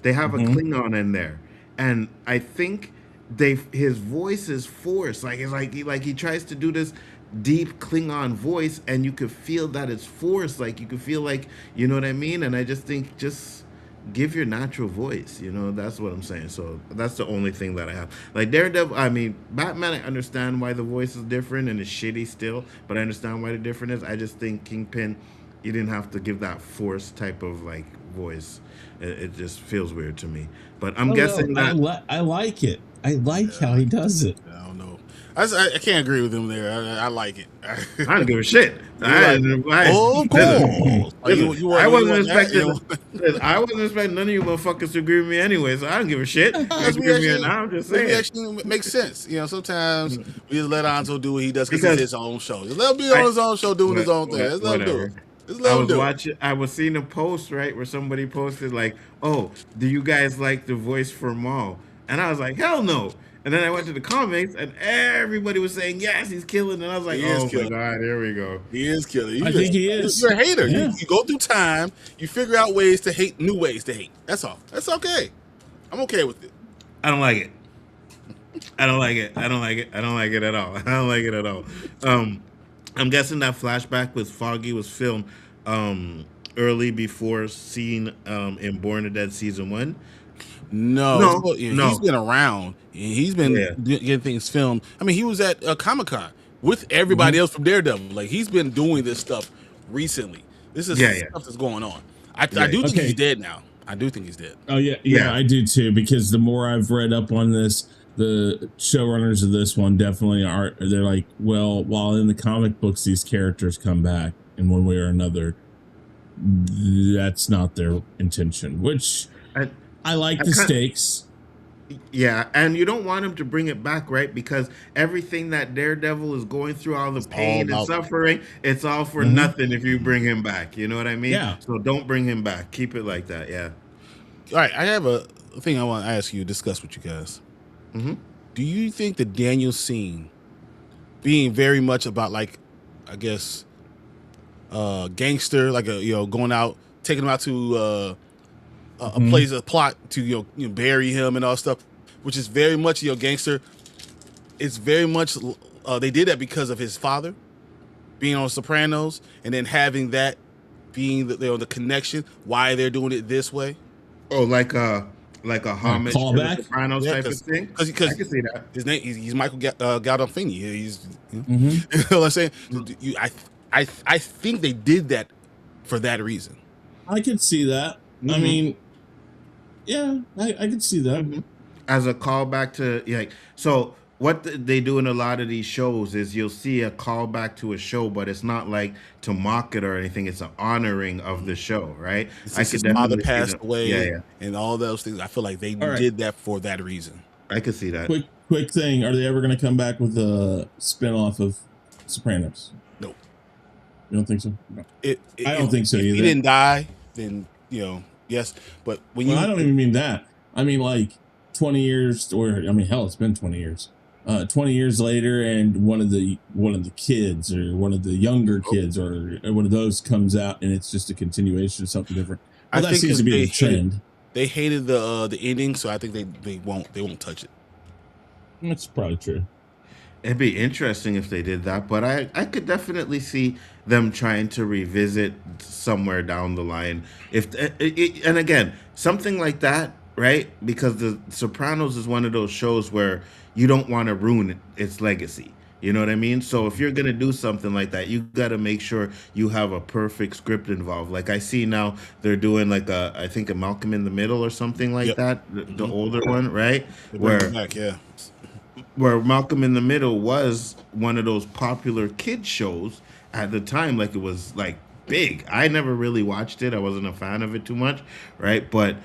They have a Klingon in there, and I think his voice is forced. Like he tries to do this deep Klingon voice, and you could feel that it's forced. Like you could feel like, you know what I mean? And I just think, just give your natural voice. You know, that's what I'm saying. So that's the only thing that I have. Like Daredevil, I mean, Batman, I understand why the voice is different and it's shitty still, but I understand why the different is. I just think Kingpin, you didn't have to give that forced type of like voice. It just feels weird to me. But I'm guessing that I like it. I like how he does it. I don't know. I can't agree with him there. I like it. I don't give a shit. Of course. I wasn't expecting none of you motherfuckers to agree with me anyway, so I don't give a shit. I'm just saying. It actually makes sense. You know, sometimes we just let Onzo do what he does because it's his own show. Just let him be on his own show doing his own thing. Let's let him do it. I was seeing a post, right, where somebody posted like, "Oh, do you guys like the voice for Maul?" And I was like, "Hell no!" And then I went to the comics, and everybody was saying, "Yes, he's killing." And I was like, "Oh my god, here we go." He is killing. I think he is. You're a hater. Yeah. You go through time. You figure out ways to hate, new ways to hate. That's all. That's okay. I'm okay with it. I don't like it. I don't like it. I don't like it. I don't like it at all. I don't like it at all. I'm guessing that flashback with Foggy was filmed early before scene in Born the Dead season 1. No. He's been around. He's been getting things filmed. I mean, he was at Comic-Con with everybody else from Daredevil. Like, he's been doing this stuff recently. This is stuff that's going on. I do think he's dead now. I do think he's dead. Oh, yeah, I do too, because the more I've read up on this, the showrunners of this one definitely are. They're like, well, while in the comic books, these characters come back in one way or another, that's not their intention, which I like the stakes. Yeah, and you don't want him to bring it back, right? Because everything that Daredevil is going through, all the pain and suffering, it's all for nothing if you bring him back. You know what I mean? Yeah. So don't bring him back. Keep it like that, yeah. All right, I have a thing I want to ask you, discuss with you guys. Do you think the Daniel scene being very much about, like, I guess, gangster, like going out, taking him out to a place, a plot to bury him and all stuff, which is very much gangster. It's very much they did that because of his father being on Sopranos, and then having that being the connection why they're doing it this way. Oh, like a homage to the callback? Sopranos Yeah, type of thing. because I can see that. his name he's Michael Gandolfini. He's Mm-hmm. you know what I'm saying. I think they did that for that reason. I could see that. I Mhm. mean, yeah, I could see that. Mhm. As a callback to like, so what they do in a lot of these shows is you'll see a callback to a show, but it's not like to mock it or anything. It's an honoring of the show, right? Since his father definitely see passed that. away Yeah, yeah, and all those things, I feel like they All right. did that for that reason. I could see that. Quick thing. Are they ever going to come back with a spinoff of Sopranos? Nope. You don't think so? No. I don't If- think so if either. he didn't die, then yes. But when Well, you I don't even mean that. I mean like 20 years, or I mean, hell, it's been 20 years. 20 years later, and one of the kids or one of the younger kids or one of those comes out, and it's just a continuation of something different. Well, I that think seems to be they the trend. they hated the ending, so I think they won't touch it. That's probably true. It'd be interesting if they did that, but I could definitely see them trying to revisit somewhere down the line. And again, something like that, right? Because The Sopranos is one of those shows where you don't want to ruin its legacy. You know what I mean? So if you're gonna do something like that, you gotta make sure you have a perfect script involved. Like I see now they're doing like I think a Malcolm in the Middle or something like Yep. that, the older one, right? They bring it back, yeah. Where Malcolm in the Middle was one of those popular kid shows at the time. Like it was like big. I never really watched it. I wasn't a fan of it too much, right? But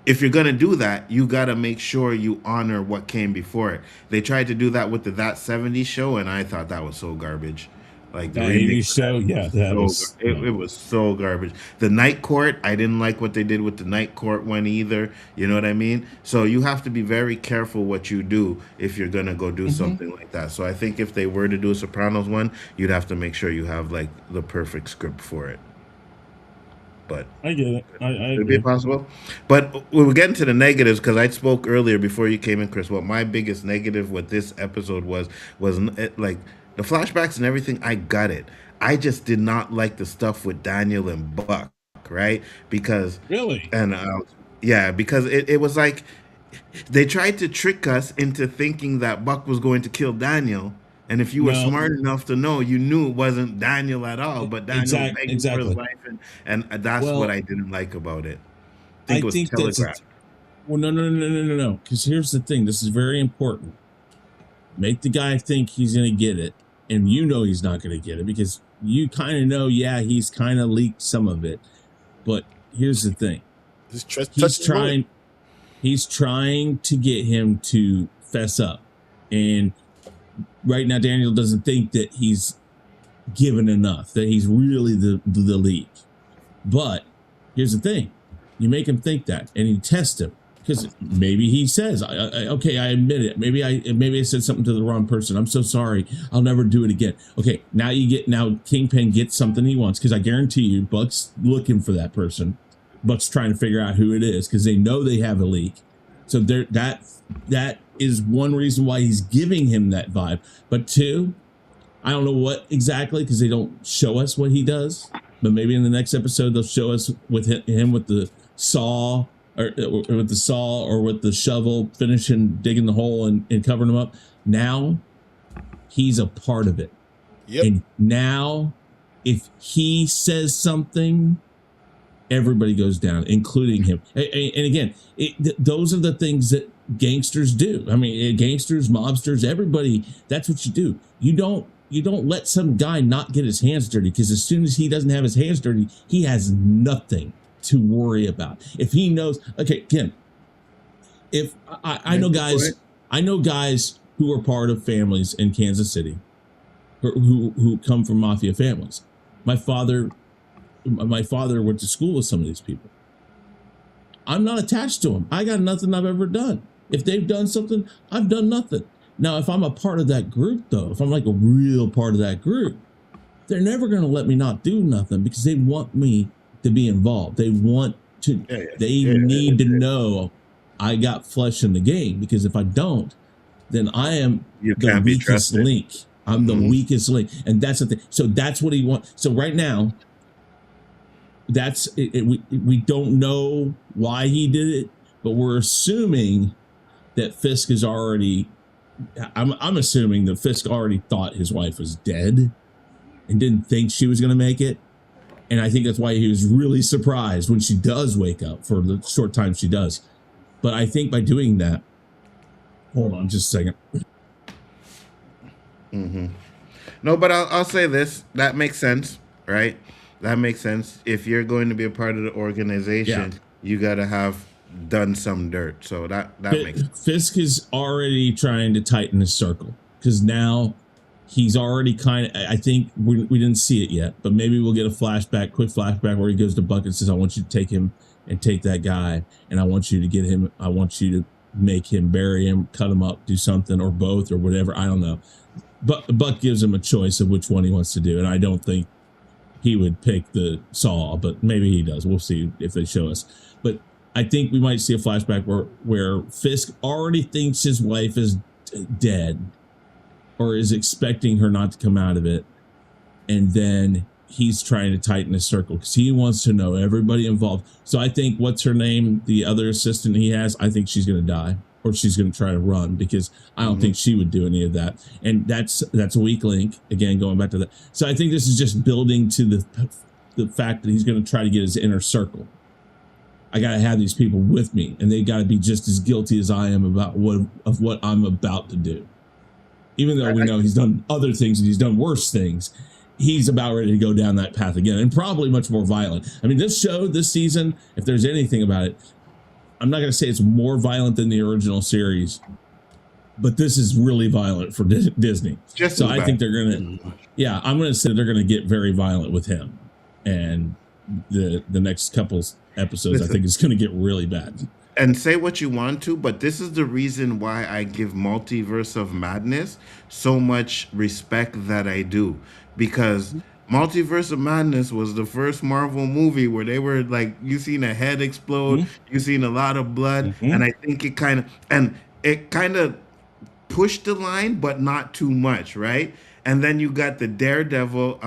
if you're gonna do that, you gotta make sure you honor what came before it. They tried to do that with the That 70s Show, and I thought that was so garbage. Like the That remake 80s show, yeah, that was. it was so garbage. The Night Court, I didn't like what they did with the Night Court one either. You know what I mean? So you have to be very careful what you do if you're gonna go do something like that. So I think if they were to do a Sopranos one, you'd have to make sure you have like the perfect script for it. But I get it. I could it be possible? But we were getting to the negatives because I spoke earlier before you came in, Chris. What my biggest negative with this episode was like the flashbacks and everything. I got it. I just did not like the stuff with Daniel and Buck, right? Because Really? and yeah, because it was like they tried to trick us into thinking that Buck was going to kill Daniel. And if you were No. smart enough to know, you knew it wasn't Daniel at all, but Daniel begging for Exactly. his life, and that's Well, what I didn't like about it. I I think it was think that's telegraphed. well, no. Because here's the thing. This is very important. Make the guy think he's going to get it, and you know he's not going to get it because you kind of know, yeah, he's kind of leaked some of it. But here's the thing. Just touch He's the road. trying. He's trying to get him to fess up, and right now Daniel doesn't think that he's given enough, that he's really the leak. But here's the thing: you make him think that, and you test him because maybe he says, "Okay, I admit it. Maybe I said something to the wrong person. I'm so sorry. I'll never do it again." Okay, now Kingpin gets something he wants because I guarantee you, Buck's looking for that person. Buck's trying to figure out who it is because they know they have a leak. So that is one reason why he's giving him that vibe. But two, I don't know what exactly because they don't show us what he does. But maybe in the next episode they'll show us with him with the saw or with the saw or with the shovel, finishing digging the hole and covering him up. Now he's a part of it. Yep. And now if he says something, everybody goes down, including him. And again, those are the things that gangsters do. I mean, gangsters, mobsters, everybody. That's what you do. You don't let some guy not get his hands dirty because as soon as he doesn't have his hands dirty, he has nothing to worry about. If he knows, okay, Ken. If I know guys who are part of families in Kansas City, who come from mafia families. My father went to school with some of these people. I'm not attached to them. I got nothing I've ever done. If they've done something, I've done nothing. Now, if I'm a part of that group, though, if I'm like a real part of that group, they're never going to let me not do nothing because they want me to be involved. They want to, need to know I got flesh in the game because if I don't, then I am the weakest link. I'm the weakest link. And that's the thing. So that's what he wants. So right now, that's it, we don't know why he did it, but we're assuming that Fisk is already. I'm assuming that Fisk already thought his wife was dead and didn't think she was going to make it. And I think that's why he was really surprised when she does wake up for the short time she does. But I think by doing that, hold on just a second. No, but I'll say this. That makes sense, right? That makes sense. If you're going to be a part of the organization, you got to have done some dirt. So that makes sense. Fisk is already trying to tighten his circle because now he's already kind of, I think we didn't see it yet, but maybe we'll get a quick flashback where he goes to Buck and says, I want you to take him and take that guy. And I want you to get him, I want you to make him, bury him, cut him up, do something or both or whatever. I don't know. But Buck gives him a choice of which one he wants to do. And I don't think he would pick the saw, but maybe he does. We'll see if they show us. But I think we might see a flashback where Fisk already thinks his wife is dead or is expecting her not to come out of it. And then he's trying to tighten his circle because he wants to know everybody involved. So I think what's her name? The other assistant he has, I think she's going to die or she's going to try to run because I don't think she would do any of that. And that's a weak link. Again, going back to that. So I think this is just building to the fact that he's going to try to get his inner circle. I got to have these people with me and they got to be just as guilty as I am about what I'm about to do. Even though we know he's done other things and he's done worse things, he's about ready to go down that path again and probably much more violent. I mean, this show, this season, if there's anything about it, I'm not going to say it's more violent than the original series, but this is really violent for Disney. So I think they're going to, I'm going to say they're going to get very violent with him. And the next couple episodes, I think is going to get really bad. And say what you want to, but this is the reason why I give Multiverse of Madness so much respect that I do. Because Multiverse of Madness was the first Marvel movie where they were like, you seen a head explode, you seen a lot of blood, and I think it kind of pushed the line, but not too much, right? And then you got the Daredevil,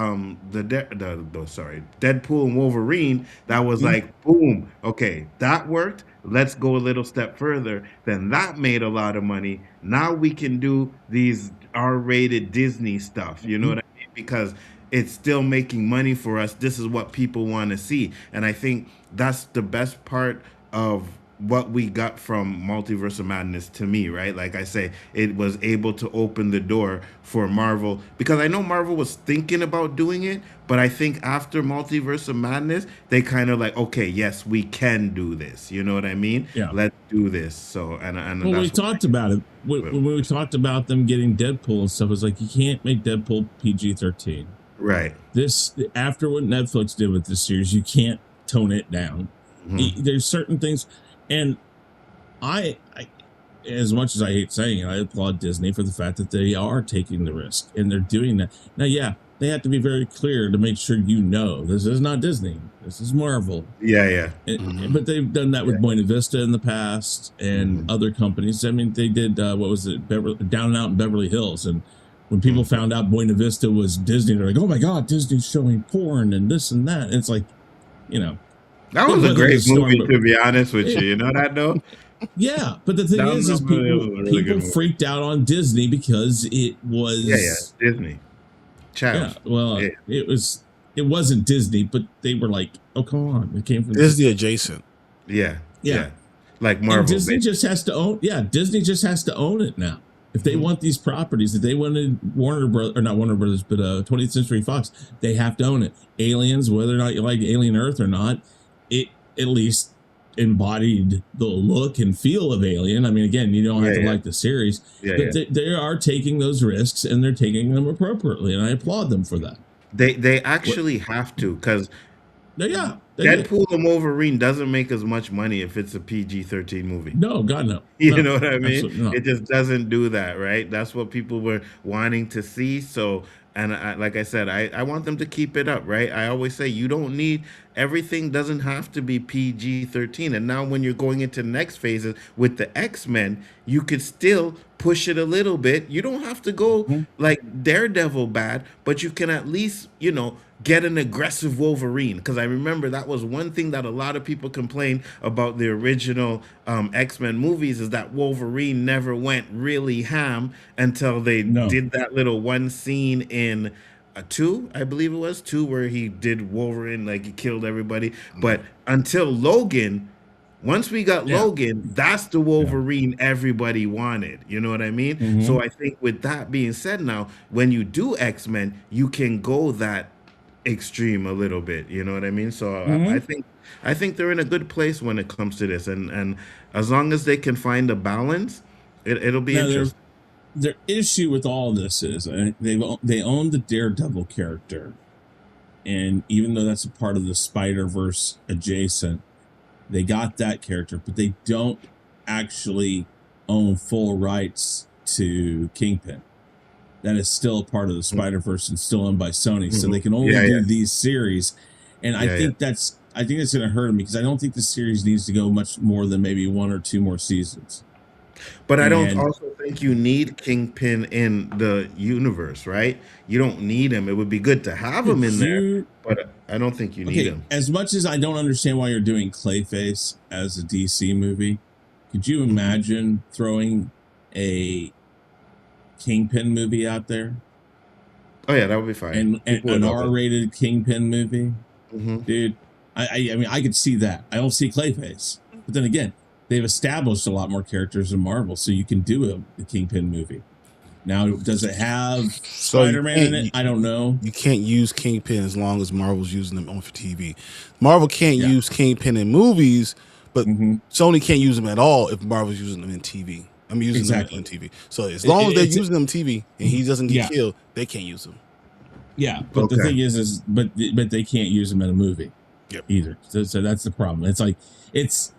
Deadpool and Wolverine. That was like, boom, okay, that worked. Let's go a little step further. Then that made a lot of money. Now we can do these R-rated Disney stuff. You know what I mean? Because it's still making money for us. This is what people want to see. And I think that's the best part of what we got from Multiverse of Madness to me, right? Like I say, it was able to open the door for Marvel because I know Marvel was thinking about doing it, but I think after Multiverse of Madness, they kind of like, okay, yes, we can do this. You know what I mean? Yeah. Let's do this. So, and well, we talked about it when we talked about them getting Deadpool and stuff. It was like, you can't make Deadpool PG-13. Right. This, after what Netflix did with this series, you can't tone it down. There's certain things. And I, as much as I hate saying it, I applaud Disney for the fact that they are taking the risk and they're doing that. Now, they have to be very clear to make sure you know this is not Disney. This is Marvel. Yeah. But they've done that with Buena Vista in the past and other companies. I mean, they did, Down and Out in Beverly Hills. And when people found out Buena Vista was Disney, they're like, oh my God, Disney's showing porn and this and that. And it's like, you know. That was a great movie, to be honest with you. You know that, though? Yeah, but the thing is people freaked out on Disney because it was... Yeah, Disney. Yeah, well, it wasn't Disney, but they were like, oh, come on. It came from Disney adjacent. Yeah. Like Marvel. And Disney just has to own... Yeah, Disney just has to own it now. If they want these properties, if they wanted Warner Brothers, or not Warner Brothers, but 20th Century Fox, they have to own it. Aliens, whether or not you like Alien Earth or not, it at least embodied the look and feel of Alien. I mean, again, you don't have to like the series, but they are taking those risks and they're taking them appropriately, and I applaud them for that. They actually have to, because Deadpool and Wolverine doesn't make as much money if it's a PG-13 movie. No, God, no. You know what I mean? It just doesn't do that, right? That's what people were wanting to see. So, and like I said, I want them to keep it up, right? I always say you don't need everything doesn't have to be PG-13. And now when you're going into the next phases with the X-Men, you could still push it a little bit. You don't have to go Mhm. like Daredevil bad, but you can at least, get an aggressive Wolverine. Because I remember that was one thing that a lot of people complained about the original X-Men movies, is that Wolverine never went really ham until they No. did that little one scene in two, I believe it was two, where he did Wolverine, like he killed everybody. But until Logan, once we got Yeah. Logan, that's the Yeah. Wolverine everybody wanted. You know what I mean? Hmm. So I think with that being said, now when you do X-Men, you can go that extreme a little bit. You know what I mean? So I Hmm. think they're in a good place when it comes to this, and as long as they can find a balance, it'll be Now, interesting. their issue with all this is they own the Daredevil character, and even though that's a part of the Spider Verse adjacent, they got that character, but they don't actually own full rights to Kingpin. That is still a part of the Spider Verse and still owned by Sony, so Mhm. they can only Yeah, do yeah, these series. And yeah, yeah. I think that's going to hurt them, because I don't think the series needs to go much more than maybe one or two more seasons. But I don't And also think you need Kingpin in the universe, right? You don't need him. It would be good to have him could in there, you but I don't think you need okay, him. as much as I don't understand why you're doing Clayface as a DC movie, could you Mhm. imagine throwing a Kingpin movie out there, Oh yeah, that would be fine. and People would an love it. R-rated Kingpin movie? Hmm. Dude, I mean, I could see that. I don't see Clayface, but then again, they've established a lot more characters in Marvel, so you can do a Kingpin movie. Now, does it have So you Spider-Man in can't it? I don't know. you can't use Kingpin as long as Marvel's using them on for TV. Marvel can't Yeah. use Kingpin in movies, but Hmm. Sony can't use them at all if Marvel's using them in TV. I'm using them on Exactly. TV. So as long as they're using them on TV and he doesn't get Yeah, killed, they can't use them. yeah. But the Okay. thing is but they can't use them in a movie Yep. either. So that's the problem. It's like it's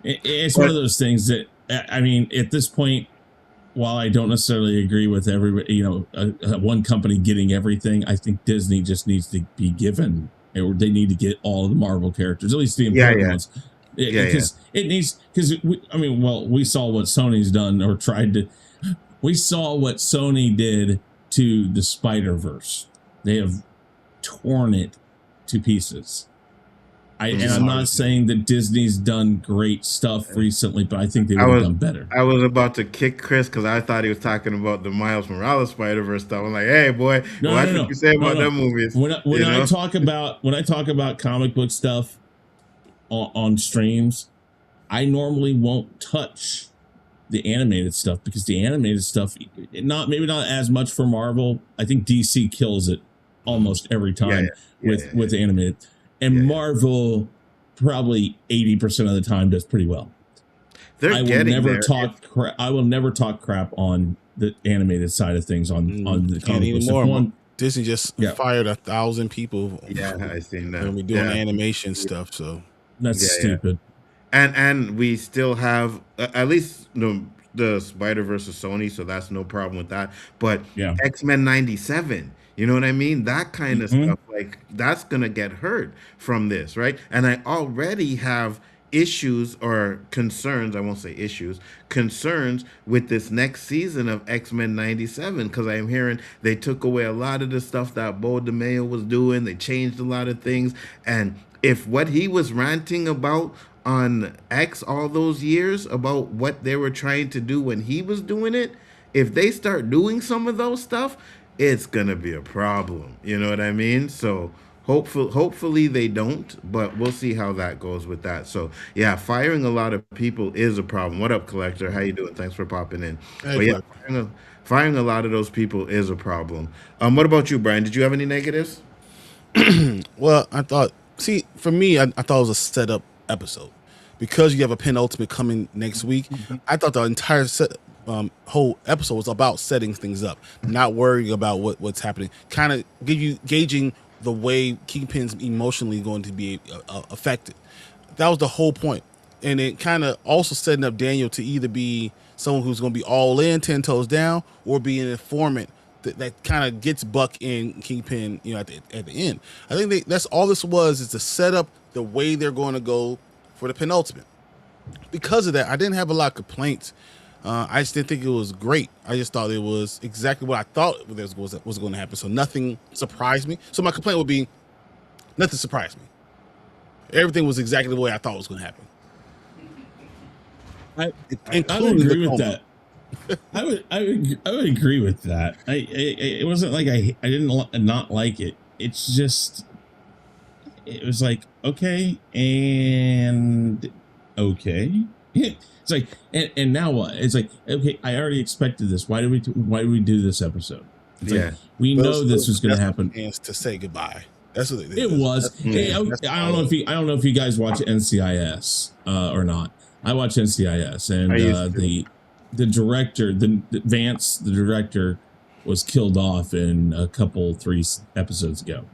it's one But of those things that, I mean, at this point, while I don't necessarily agree with everybody, one company getting everything, I think Disney just needs to be given, or they need to get all of the Marvel characters, at least the yeah, important yeah, ones, yeah, yeah. because it needs. Because I mean, well, we saw what Sony's done or tried to. We saw what Sony did to the Spider-Verse. They have torn it to pieces. And Which is I'm hard not to do. saying that Disney's done great stuff recently, but I think they I would have was done better. I was about to kick Chris because I thought he was talking about the Miles Morales Spider Verse stuff. I'm like, hey boy, No, watch no, what no, you say no, about no. them movies. When You I know? talk about comic book stuff on streams, I normally won't touch the animated stuff, because the animated stuff, maybe not as much for Marvel. I think DC kills it almost every Yeah, yeah, time yeah, yeah, with animated, and yeah, yeah. Marvel probably 80% of the time does pretty well. They're I will getting never there. talk I will never talk crap on the animated side of things on the Can't comic books. If anymore. one, Disney just yeah, fired 1,000 people Yeah, I seen when that. we doing Yeah, animation stuff. So that's yeah, yeah. stupid. And we still have at least the Spider versus Sony, so that's no problem with that. But Yeah. X-Men 97, you know what I mean? That kind of Mhm. stuff, like that's gonna get hurt from this, right? And I already have issues or concerns, I won't say issues, concerns with this next season of X-Men 97, because I'm hearing they took away a lot of the stuff that Bo DeMayo was doing. They changed a lot of things. And if what he was ranting about on X all those years about what they were trying to do when he was doing it, if they start doing some of those stuff, it's gonna be a problem. You know what I mean? So hopefully they don't, but we'll see how that goes with that. So yeah, firing a lot of people is a problem. What up, Collector? How you doing? Thanks for popping in. hey, But yeah, Clark. firing a lot of those people is a problem. What about you, Brian? Did you have any negatives? Well, I thought, see, for me, I thought it was a setup episode because you have a penultimate coming next week. I thought the entire whole episode was about setting things up, not worrying about what's happening, kind of gauging the way Kingpin's emotionally going to be affected. That was the whole point, and it kind of also setting up Daniel to either be someone who's going to be all in, 10 toes down, or be an informant that kind of gets Buck and Kingpin, at the end. I think that's all this was, is to set up the way they're going to go for the penultimate. Because of that, I didn't have a lot of complaints. I just didn't think it was great. I just thought it was exactly what I thought was going to happen. So nothing surprised me. So my complaint would be, nothing surprised me. Everything was exactly the way I thought it was going to happen. I would agree with that. I would agree with that. It wasn't like I didn't not like it. It's just, it was like, okay, and okay. It's like, and now what? It's like, okay, I already expected this. Why did we do this episode? It's like, we know this was going to happen. To say goodbye. That's what they did. It was. I don't know if you guys watch NCIS or not. I watch NCIS, and the director, Vance, the director, was killed off in a couple 3 episodes ago.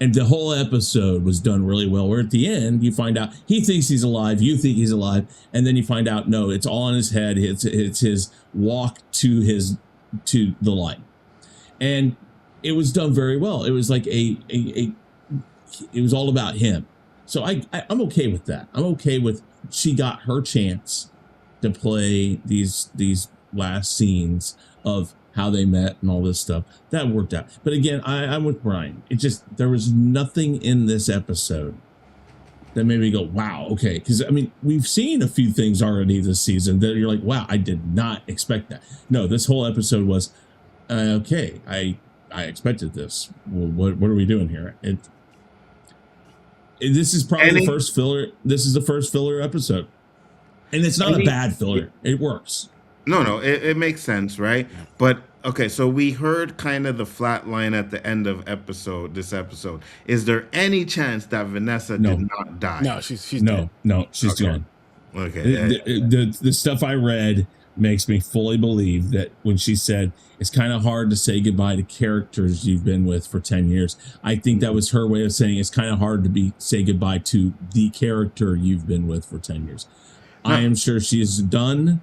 And the whole episode was done really well, where at the end you find out he thinks he's alive, you think he's alive, and then you find out no, it's all in his head. It's his walk to the light. And it was done very well. It was like it was all about him. So I'm okay with that. I'm okay with, she got her chance to play these last scenes of how they met and all this stuff. That worked out. But again, I'm with Brian. It just, there was nothing in this episode that made me go, wow, okay. Because I mean, we've seen a few things already this season that you're like, wow, I did not expect that. No, this whole episode was, okay, I expected this. Well, what are we doing here? This is probably the first filler. This is the first filler episode. And it's not a bad filler. It works. No, it makes sense, right? But okay, so we heard kind of the flat line at the end of this episode. Is there any chance that Vanessa did not die? No, she's dead. No, she's gone. Okay. The stuff I read makes me fully believe that when she said it's kind of hard to say goodbye to characters you've been with for 10 years, I think that was her way of saying it's kind of hard to say goodbye to the character you've been with for 10 years. I am sure she's done.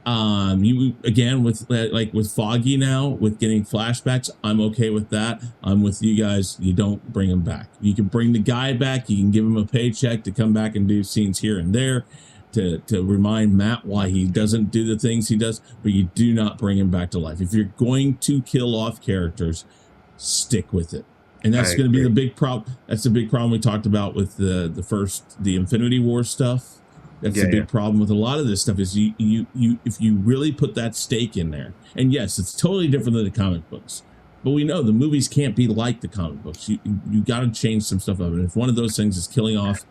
You again with Foggy now with getting flashbacks, I'm okay with that. I'm with you guys. You don't bring him back. You can bring the guy back. You can give him a paycheck to come back and do scenes here and there to remind Matt why he doesn't do the things he does, but you do not bring him back to life. If you're going to kill off characters, stick with it. And that's going to be the big problem. That's the big problem we talked about with the Infinity War stuff. That's the big problem with a lot of this stuff is you if you really put that stake in there, and yes, it's totally different than the comic books, but we know the movies can't be like the comic books. You got to change some stuff up, and if one of those things is killing off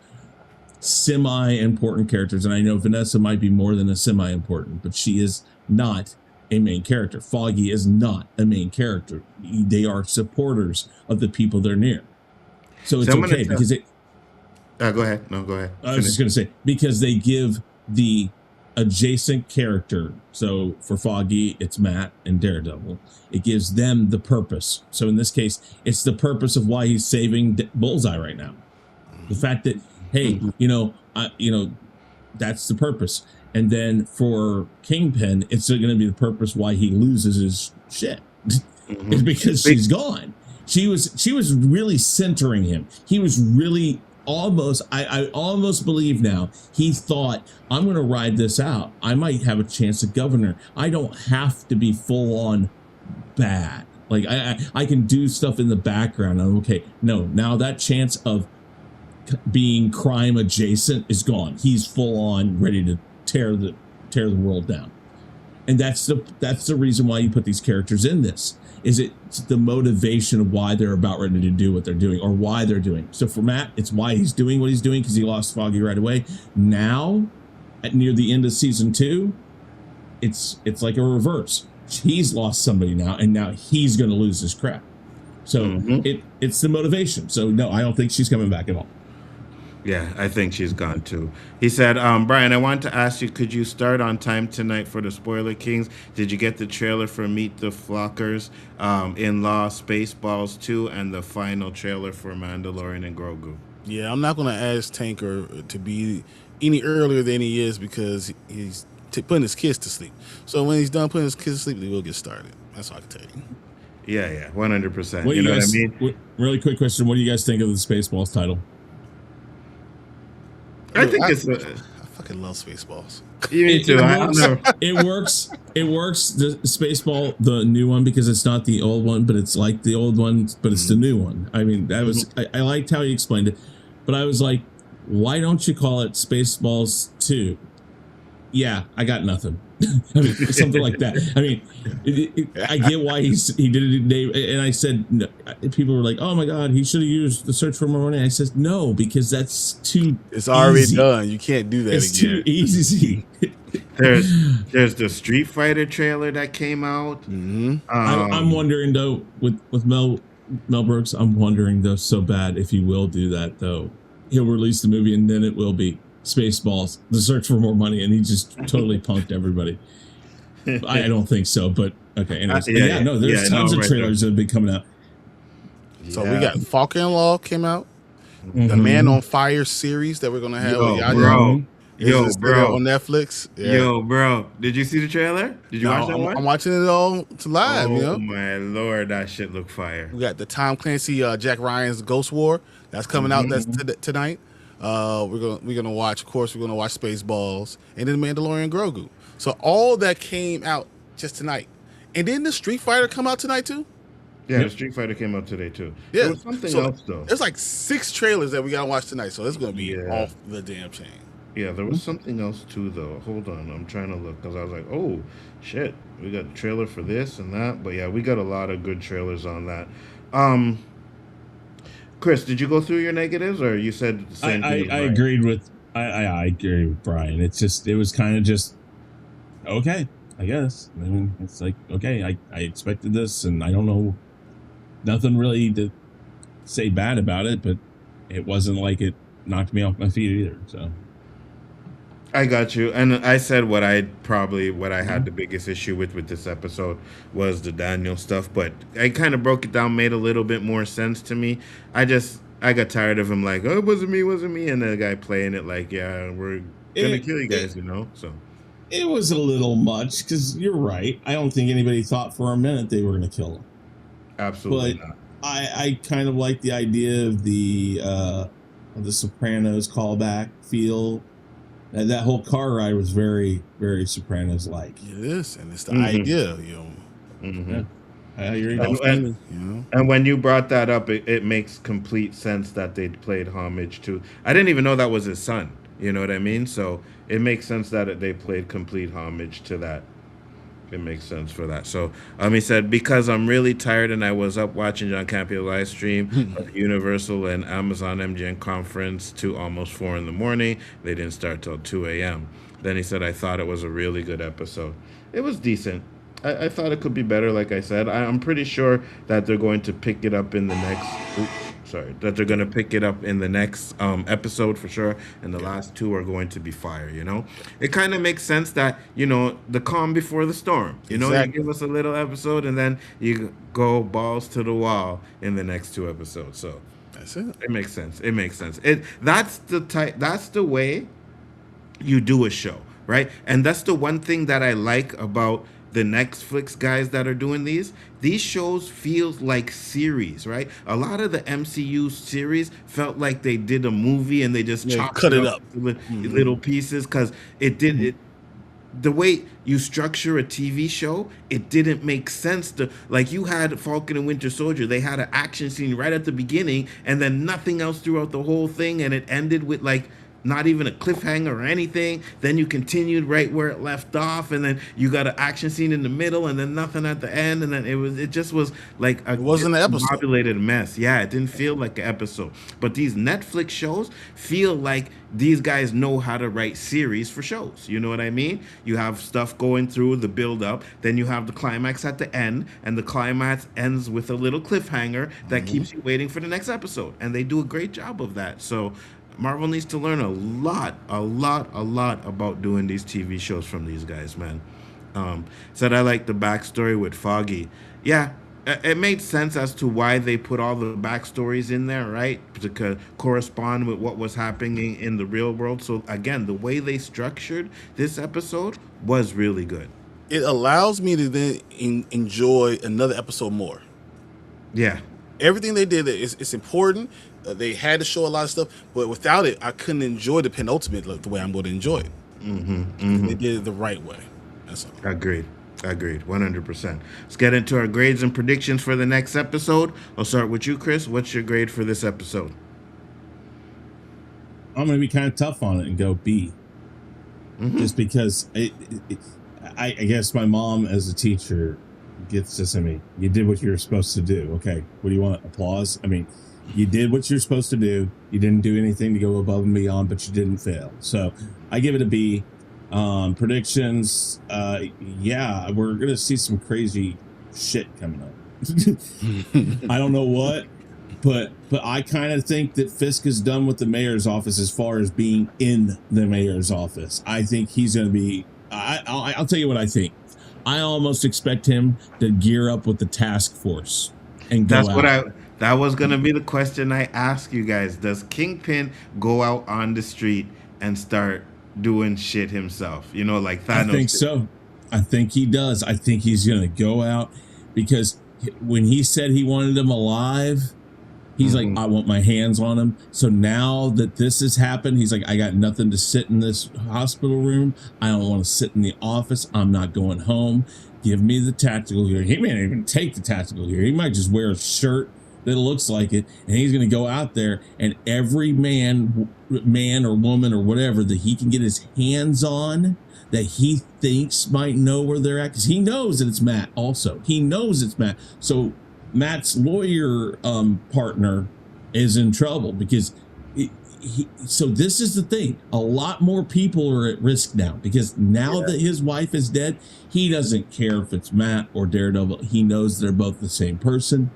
semi-important characters, and I know Vanessa might be more than a semi-important, but she is not a main character. Foggy is not a main character. They are supporters of the people they're near, so it's okay because it. Go ahead. No, go ahead. I was just going to say, because they give the adjacent character, so for Foggy, it's Matt and Daredevil, it gives them the purpose. So in this case, it's the purpose of why he's saving Bullseye right now. The fact that, hey, that's the purpose. And then for Kingpin, it's going to be the purpose why he loses his shit. It's because she's gone. She was really centering him. He was really... I almost believe now he thought, I'm going to ride this out. I might have a chance at governor. I don't have to be full on bad. Like I can do stuff in the background. I'm okay. No, now that chance of being crime adjacent is gone. He's full on ready to tear the world down. And that's the reason why you put these characters in this. Is it the motivation of why they're about ready to do what they're doing or why they're doing. So for Matt, it's why he's doing what he's doing because he lost Foggy right away. Now, near the end of season 2, it's like a reverse. He's lost somebody now, and now he's going to lose his crap. So it's the motivation. So no, I don't think she's coming back at all. Yeah, I think she's gone too. He said, Brian, I wanted to ask you, could you start on time tonight for the Spoiler Kings? Did you get the trailer for Meet the Flockers, In-Law, Spaceballs 2, and the final trailer for Mandalorian and Grogu? Yeah, I'm not going to ask Tanker to be any earlier than he is because he's putting his kids to sleep. So when he's done putting his kids to sleep, we will get started. That's all I can tell you. Yeah, 100%. What do You you know what I guys? mean? Really quick question: what do you guys think of the Spaceballs title? I think I it's fucking love Spaceballs. me too. I don't Works. know. It works. It works. The Spaceball, the new one, because it's not the old one, but it's like the old one, but it's the new one. I mean, that was I liked how he explained it, but I was like, why don't you call it Spaceballs 2? Yeah, I got nothing. I mean, something like that. I mean, I get why he did it. And I said, no, people were like, "Oh my God, he should have used the Search for More Money." I said, "No, because that's too. It's already easy. done. You can't do that It's again. too easy." There's the Street Fighter trailer that came out. I'm wondering though, with Mel Brooks, I'm wondering though so bad if he will do that though. He'll release the movie and then it will be Spaceballs, The Search for More Money, and he just totally punked everybody. I don't think so, but okay. Anyways, there's tons of trailers that have been coming out. So we got Falcon-Law came out, the Man on Fire series that we're gonna have with Yaya. Yo, bro, on Netflix. Yeah. Yo, bro, did you see the trailer? Did you watch that one? I'm watching it all to live. Oh my lord, that shit look fire. We got the Tom Clancy, Jack Ryan's Ghost War that's coming out. That's tonight. We're gonna watch. Of course, we're gonna watch Spaceballs and then Mandalorian Grogu. So all that came out just tonight, and then the Street Fighter come out tonight too. Yeah, the Street Fighter came out today too. Yeah, there was something else though. There's like 6 trailers that we gotta watch tonight, so it's gonna be off the damn chain. Yeah, there was something else too, though. Hold on, I'm trying to look because I was like, "Oh, shit, we got a trailer for this and that." But yeah, we got a lot of good trailers on that. Chris, did you go through your negatives, or you said the same thing? I agreed with I agree with Brian. It was kind of just okay, I guess. I mean, it's like okay, I expected this, and I don't know nothing really to say bad about it, but it wasn't like it knocked me off my feet either. So. I got you, and I said what I had the biggest issue with this episode was the Daniel stuff, but I kind of broke it down, made a little bit more sense to me. I got tired of him like, oh, it wasn't me, and the guy playing it like, yeah, we're gonna kill you guys, So it was a little much because you're right. I don't think anybody thought for a minute they were gonna kill him. Absolutely but not. I kind of like the idea of the Sopranos callback feel. And that whole car ride was very, very Sopranos-like. It is, and it's the idea, Yeah. And when you brought that up, it makes complete sense that they played homage to. I didn't even know that was his son. You know what I mean? So it makes sense that they played complete homage to that. It makes sense for that. So he said, because I'm really tired and I was up watching John Campio live stream of the Universal and Amazon MGM conference to almost 4 in the morning. They didn't start till 2 a.m. Then he said, I thought it was a really good episode. It was decent. I thought it could be better, like I said. I'm pretty sure that they're going to pick it up in the next... episode for sure, and the last 2 are going to be fire. It kind of makes sense that the calm before the storm. You give us a little episode and then you go balls to the wall in the next 2 episodes. So that's it. It makes sense. That's the way you do a show, right? And that's the one thing that I like about the Netflix guys that are doing these shows feel like series, right? A lot of the MCU series felt like they did a movie and they just cut it up little pieces because the way you structure a TV show, it didn't make sense like you had Falcon and Winter Soldier. They had an action scene right at the beginning and then nothing else throughout the whole thing, and it ended with like not even a cliffhanger or anything. Then you continued right where it left off, and then you got an action scene in the middle, and then nothing at the end, and then it just was like it wasn't an episode. Populated mess. Yeah, it didn't feel like an episode. But these Netflix shows feel like these guys know how to write series for shows. You know what I mean? You have stuff going through the build up, then you have the climax at the end, and the climax ends with a little cliffhanger that keeps you waiting for the next episode. And they do a great job of that. So Marvel needs to learn a lot about doing these TV shows from these guys, man. Said I like the backstory with Foggy. Yeah, it made sense as to why they put all the backstories in there, right? To correspond with what was happening in the real world. So again, the way they structured this episode was really good. It allows me to then enjoy another episode more. Yeah. Everything they did, it's important. They had to show a lot of stuff, but without it, I couldn't enjoy the penultimate the way I'm going to enjoy it. And they did it the right way. That's all. Agreed. 100%. Let's get into our grades and predictions for the next episode. I'll start with you, Chris. What's your grade for this episode? I'm going to be kind of tough on it and go B. Just because I guess my mom as a teacher gets this in me. You did what you were supposed to do. Okay. What do you want? Applause? I mean, you did what you're supposed to do. You didn't do anything to go above and beyond, but you didn't fail. So I give it a B. Predictions. Yeah, we're going to see some crazy shit coming up. I don't know what, but I kind of think that Fisk is done with the mayor's office as far as being in the mayor's office. I think he's going to be, I'll tell you what I think. I almost expect him to gear up with the task force and go out. That was going to be the question I asked you guys. Does Kingpin go out on the street and start doing shit himself? You know, like Thanos. I think so. I think he does. I think he's going to go out because when he said he wanted him alive, he's like, I want my hands on him. So now that this has happened, he's like, I got nothing to sit in this hospital room. I don't want to sit in the office. I'm not going home. Give me the tactical gear. He may not even take the tactical gear. He might just wear a shirt that looks like it, and he's going to go out there, and every man or woman or whatever that he can get his hands on that he thinks might know where they're at, because he knows that it's Matt also. He knows it's Matt. So Matt's lawyer partner is in trouble because so this is the thing. A lot more people are at risk now because now that his wife is dead, he doesn't care if it's Matt or Daredevil. He knows they're both the same person.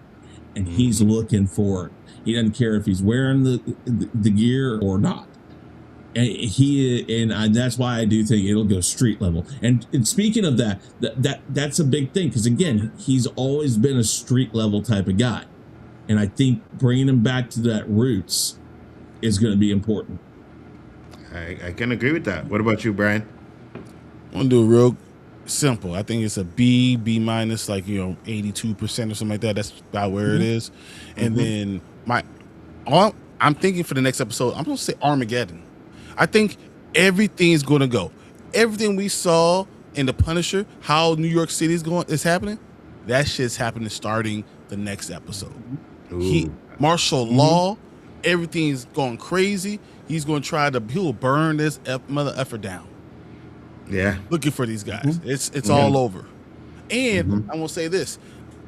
And he's looking for it. He doesn't care if he's wearing the gear or not. And that's why I do think it'll go street level. And speaking of that's a big thing because again, he's always been a street level type of guy, and I think bringing him back to that roots is going to be important. I can agree with that. What about you, Brian? I'm gonna do it real simple. I think it's a B minus, like 82% or something like that. That's about where it is. And then I'm thinking for the next episode, I'm gonna say Armageddon. I think everything's gonna go. Everything we saw in the Punisher, how New York City is happening. That shit's happening starting the next episode. Martial law, everything's going crazy. He's gonna he'll burn this mother effer down. Yeah, looking for these guys. It's all over. And I'm gonna say this: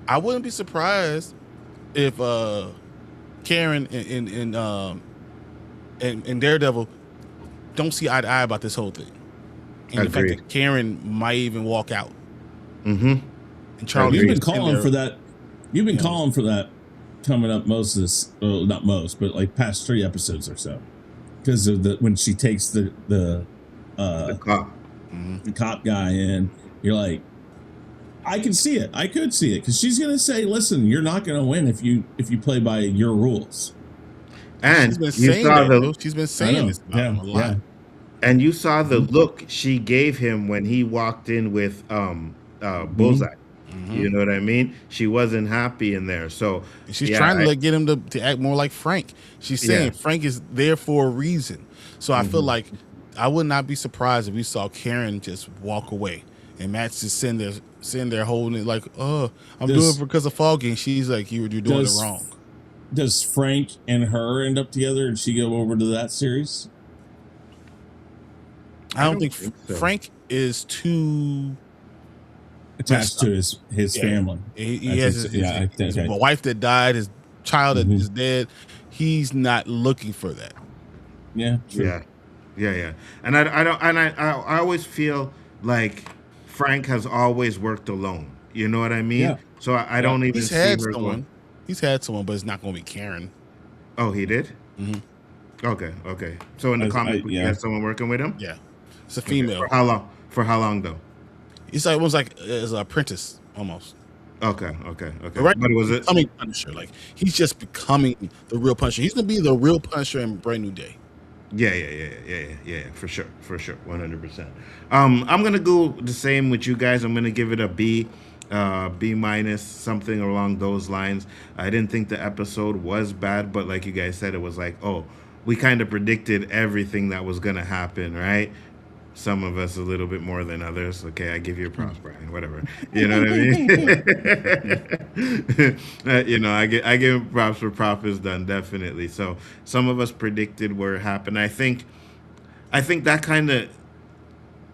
I wouldn't be surprised if Karen and Daredevil don't see eye to eye about this whole thing, and the fact that Karen might even walk out. And Charlie, you've been calling for that. You've been calling for that coming up most of this. Well, not most, but like past 3 episodes or so, because of when she takes the cop. The cop guy in, you're like, I can see it. I could see it because she's gonna say, "Listen, you're not gonna win if you play by your rules." And she's been saying this a lot. Yeah. And you saw the look she gave him when he walked in with Bullseye. You know what I mean? She wasn't happy in there. So she's trying to get him to act more like Frank. She's saying Frank is there for a reason. So I feel like I would not be surprised if we saw Karen just walk away and Matt's just sitting there holding it like, I'm doing it because of Foggy. And she's like, you're doing it wrong. Does Frank and her end up together and she go over to that series? I don't think so. Frank is too attached to his family. He has his wife that died, his child that is dead. He's not looking for that. Yeah, true. Yeah. And I always feel like Frank has always worked alone. You know what I mean? Yeah. So I don't even see her going. He's had someone, but it's not going to be Karen. Oh, he did? Okay. So in the comic, he had someone working with him? Yeah. It's a female. For how long though? It's like almost like as an apprentice, almost. Okay. Right, but was it becoming Punisher? Like he's just becoming the real Punisher. He's gonna be the real Punisher in Brand New Day. Yeah, for sure, 100%. I'm gonna go the same with you guys. I'm gonna give it a B. B minus, something along those lines. I didn't think the episode was bad, but like you guys said, it was like, oh, we kind of predicted everything that was gonna happen, right? Some of us a little bit more than others. Okay, I give you a props, Brian. Whatever, you know what I mean. I give props for prop is done, definitely. So some of us predicted where it happened. I think that kind of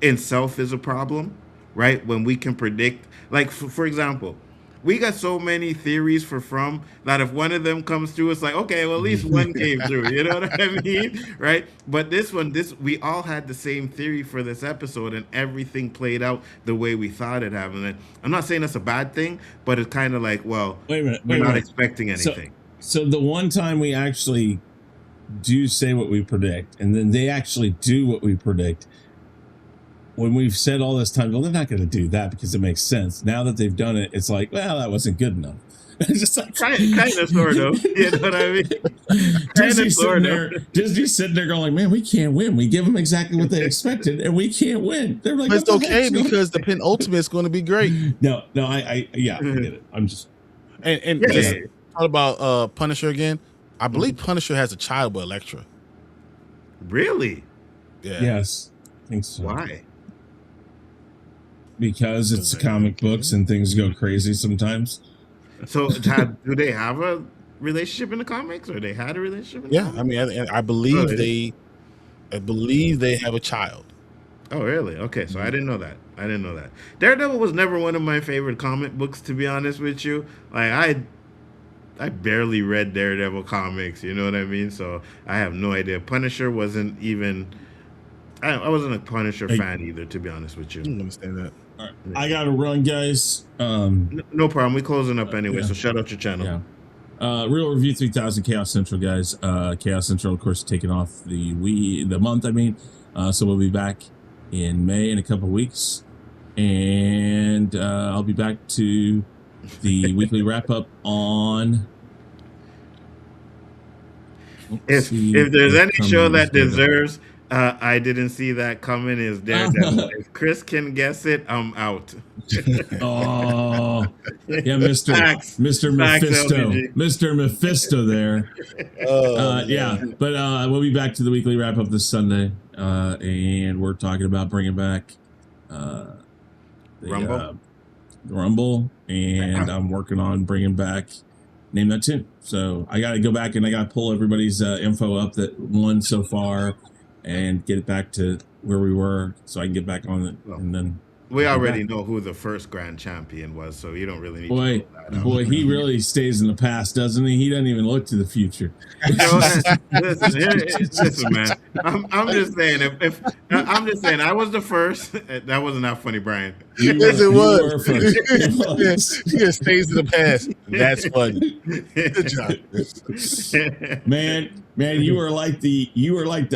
in self is a problem, right? When we can predict, like for example, we got so many theories for From that if one of them comes through, it's like, okay, well, at least one came through. You know what I mean? Right? But this we all had the same theory for this episode, and everything played out the way we thought it happened. And I'm not saying that's a bad thing, but it's kind of like, well, we're not expecting anything. So the one time we actually do say what we predict, and then they actually do what we predict, when we've said all this time, well, they're not going to do that because it makes sense. Now that they've done it, it's like, well, that wasn't good enough. It's just like kind of, sort of. You know what I mean? Disney's sitting there going, man, we can't win. We give them exactly what they expected, and we can't win. They're like, but it's okay because the penultimate is going to be great. No, I get it. I'm just just thought about Punisher again. I believe Punisher has a child with Elektra. Really? Yeah. Yes, I think so. Why? Because it's comic books and things go crazy sometimes. So, do they have a relationship in the comics, or they had a relationship? In the comics? I mean, I believe they have a child. Oh, really? Okay, so I didn't know that. Daredevil was never one of my favorite comic books, to be honest with you. Like I barely read Daredevil comics. You know what I mean? So I have no idea. Punisher wasn't even. I wasn't a Punisher fan either, to be honest with you. I don't understand that. All right. I gotta run, guys. No problem. We're closing up anyway, so shut out your channel. Yeah. Real Review 3000 Chaos Central, guys. Chaos Central, of course, taking off the month. So we'll be back in May in a couple of weeks, and I'll be back to the weekly wrap up on. If there's any show that deserves. I didn't see that coming. Is Daredevil? If Chris can guess it, I'm out. Oh, yeah, Mr. Mephisto there. But we'll be back to the weekly wrap up this Sunday, and we're talking about bringing back the Rumble, and I'm working on bringing back Name That Tune. So I got to go back and I got to pull everybody's info up that won so far, and get it back to where we were, so I can get back on it. And then we already know who the first grand champion was, so you don't really need to pull that out. Boy, he really stays in the past, doesn't he? He doesn't even look to the future. Listen, man. I'm just saying. If I'm just saying, I was the first. That wasn't that funny, Brian. Yes, it was. He just stays in the past. That's funny. Good job, man. You were like the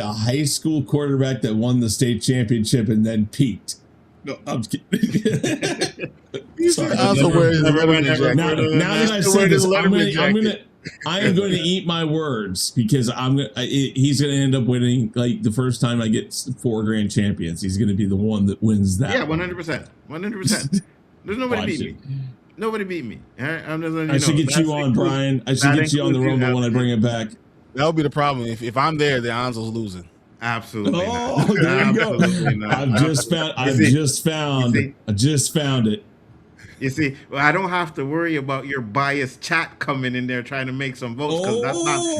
high school quarterback that won the state championship and then peaked. No, I'm just kidding. Sorry. Also wears now that I said this, I am going to eat my words, because he's going to end up winning. Like the first time I get 4 grand champions, he's going to be the one that wins that. Yeah, 100%. There's nobody beat me. Nobody beat me. I'm just letting you know. I should get you on, Brian. I should get you on the Rumble when I bring it back. That would be the problem. If I'm there, then Anzo's losing. Absolutely. Oh, not. There you go. I just found it. You see, I don't have to worry about your biased chat coming in there trying to make some votes, because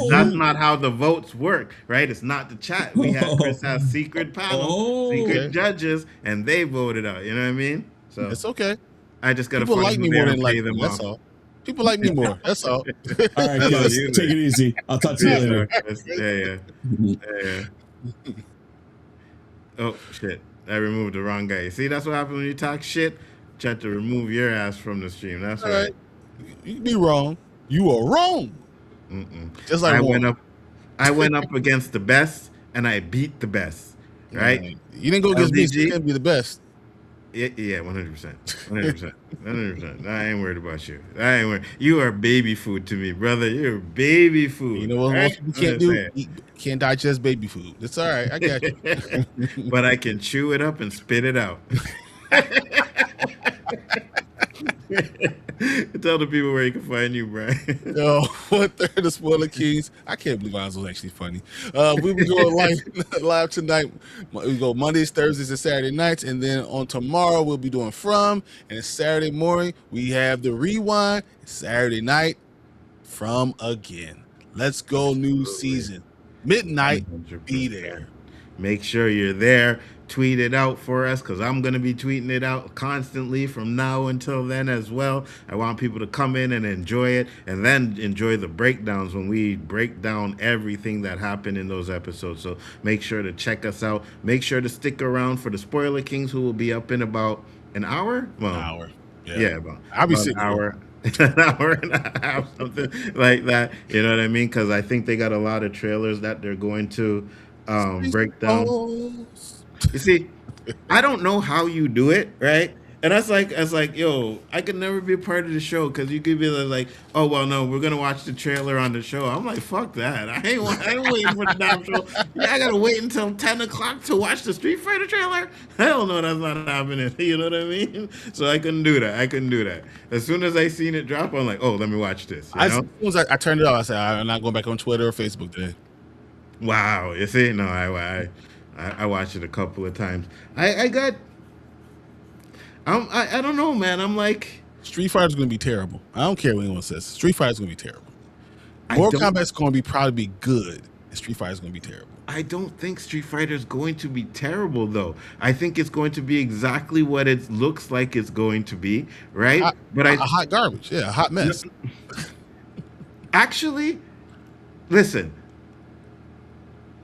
that's not how the votes work, right? It's not the chat. Chris has secret panel, secret judges, and they voted out. You know what I mean? So it's okay. I just got to people like me more than like them. That's all. People like me more. That's all. All right, guys, take it easy. I'll talk to you later. Yeah. Oh shit! I removed the wrong guy. See, that's what happens when you talk shit. Try to remove your ass from the stream. That's all right. You can be wrong. You are wrong. Just like I went up against the best, and I beat the best. Right? You didn't go against me. So you can't be the best. Yeah, 100%. I ain't worried about you. You are baby food to me, brother. You're baby food. You know what most people can't do? Can't digest baby food. It's all right. I got you. But I can chew it up and spit it out. Tell the people where you can find you, Brian. Yo, 1/3 of Spoiler Kings. I can't believe Oz was actually funny. We will go live tonight. We go Mondays, Thursdays, and Saturday nights, and then on tomorrow we'll be doing From, and Saturday morning we have the Rewind. Saturday night, From again. Let's go, new season. Midnight, be 100%. there. Make sure you're there. Tweet it out for us because I'm going to be tweeting it out constantly from now until then as well. I want people to come in and enjoy it and then enjoy the breakdowns when we break down everything that happened in those episodes. So make sure to check us out. Make sure to stick around for the Spoiler Kings, who will be up in about an hour. Well, An hour. Yeah, about, I'll be about sitting an hour. An hour and a half, something like that. You know what I mean? Because I think they got a lot of trailers that they're going to break down. You see, I don't know how you do it, right? And I was like, yo, I could never be a part of the show because you could be like, oh well, no, we're gonna watch the trailer on the show. I'm like, fuck that. I ain't waiting for the damn show. Yeah, I gotta wait until 10 o'clock to watch the Street Fighter trailer. Hell no, that's not happening. You know what I mean? So I couldn't do that. As soon as I seen it drop, I'm like, oh, let me watch this. You know? As soon as I turned it off, I said, I'm not going back on Twitter or Facebook today. Wow, you see? No, I watched it a couple of times. I don't know, man. I'm like, Street Fighter's going to be terrible. I don't care what anyone says. Street Fighter's going to be terrible. Mortal Kombat's going to probably be good, and Street Fighter's going to be terrible. I don't think Street Fighter's going to be terrible, though. I think it's going to be exactly what it looks like it's going to be, right? A hot garbage. Yeah, a hot mess. Actually, listen.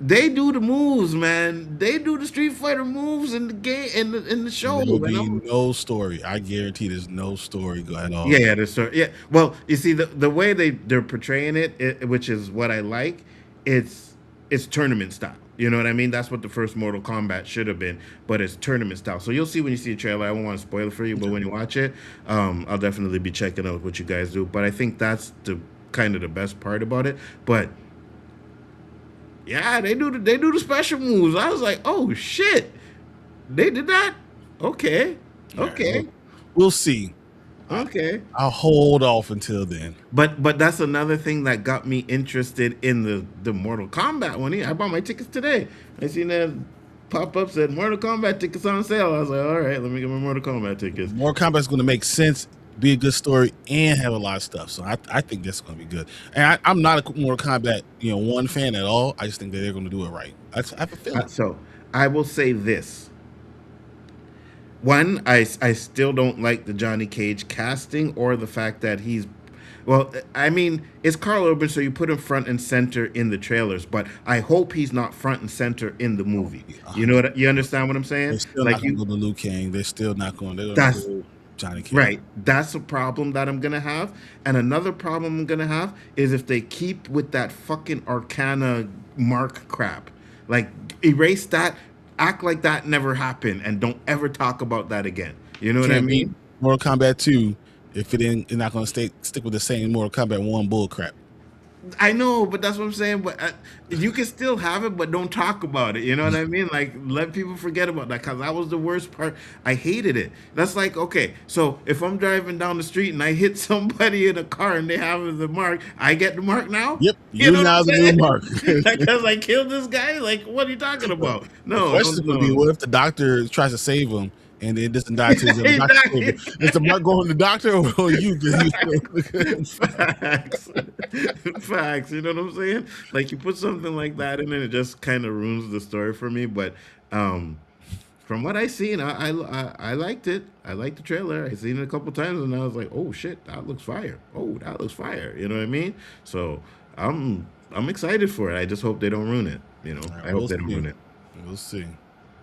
They do the moves, man. They do the Street Fighter moves in the game, in the show. There will be no story. I guarantee there's no story at all. Yeah, there's story. Yeah. Well, you see, the way they're portraying it, which is what I like, it's tournament style. You know what I mean? That's what the first Mortal Kombat should have been, but it's tournament style. So you'll see when you see a trailer. I won't want to spoil it for you, but when you watch it, I'll definitely be checking out what you guys do. But I think that's the kind of the best part about it. But yeah, they do the special moves. I was like, oh shit, they did that. Okay. We'll see. Okay. I'll hold off until then. But that's another thing that got me interested in the Mortal Kombat one. I bought my tickets today. I seen that pop up said Mortal Kombat tickets on sale. I was like, all right, let me get my Mortal Kombat tickets. Mortal Kombat's going to make sense, be a good story, and have a lot of stuff. So I think that's going to be good. And I'm not a Mortal Kombat 1 fan at all. I just think that they're going to do it right. I have a feeling. So I will say this. One, I still don't like the Johnny Cage casting or the fact that he's, well, I mean, it's Carl Urban, so you put him front and center in the trailers, but I hope he's not front and center in the movie. You know what? You understand what I'm saying? They're still not going to go to Liu Kang. They're still not going. They're going to go Johnny Cage. Right. That's a problem that I'm going to have. And another problem I'm going to have is if they keep with that fucking Arcana mark crap. Like, erase that. Act like that never happened and don't ever talk about that again. You know what I mean? Mortal Kombat 2, if it's not going to stick with the same Mortal Kombat 1 bull crap. I know, but that's what I'm saying. But you can still have it, but don't talk about it. You know what I mean? Like, let people forget about that, because that was the worst part. I hated it. That's like, okay, so if I'm driving down the street and I hit somebody in a car and they have the mark, I get the mark now? Yep, you know now the new mark. Because I killed this guy? Like, what are you talking about? No. The question would be, what if the doctor tries to save him and it doesn't die to the doctor? Is the mark going to the doctor or you? Facts. You know what I'm saying? Like, you put something like that in and it just kind of ruins the story for me. But from what I seen, I liked it. I liked the trailer. I seen it a couple times and I was like, oh shit, that looks fire. Oh, that looks fire. You know what I mean? So I'm excited for it. I just hope they don't ruin it. You know, I hope they don't ruin it. We'll see.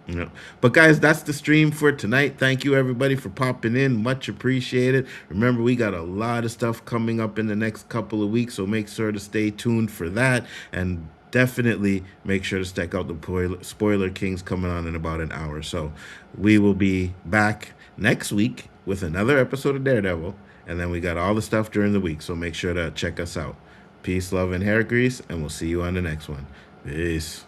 Yeah. But guys, that's the stream for tonight. Thank you everybody for popping in. Much appreciated. Remember, we got a lot of stuff coming up in the next couple of weeks, so make sure to stay tuned for that. And definitely make sure to check out the Spoiler Kings coming on in about an hour. So we will be back next week with another episode of Daredevil. And then we got all the stuff during the week, so make sure to check us out. Peace, love, and hair grease, and we'll see you on the next one. Peace.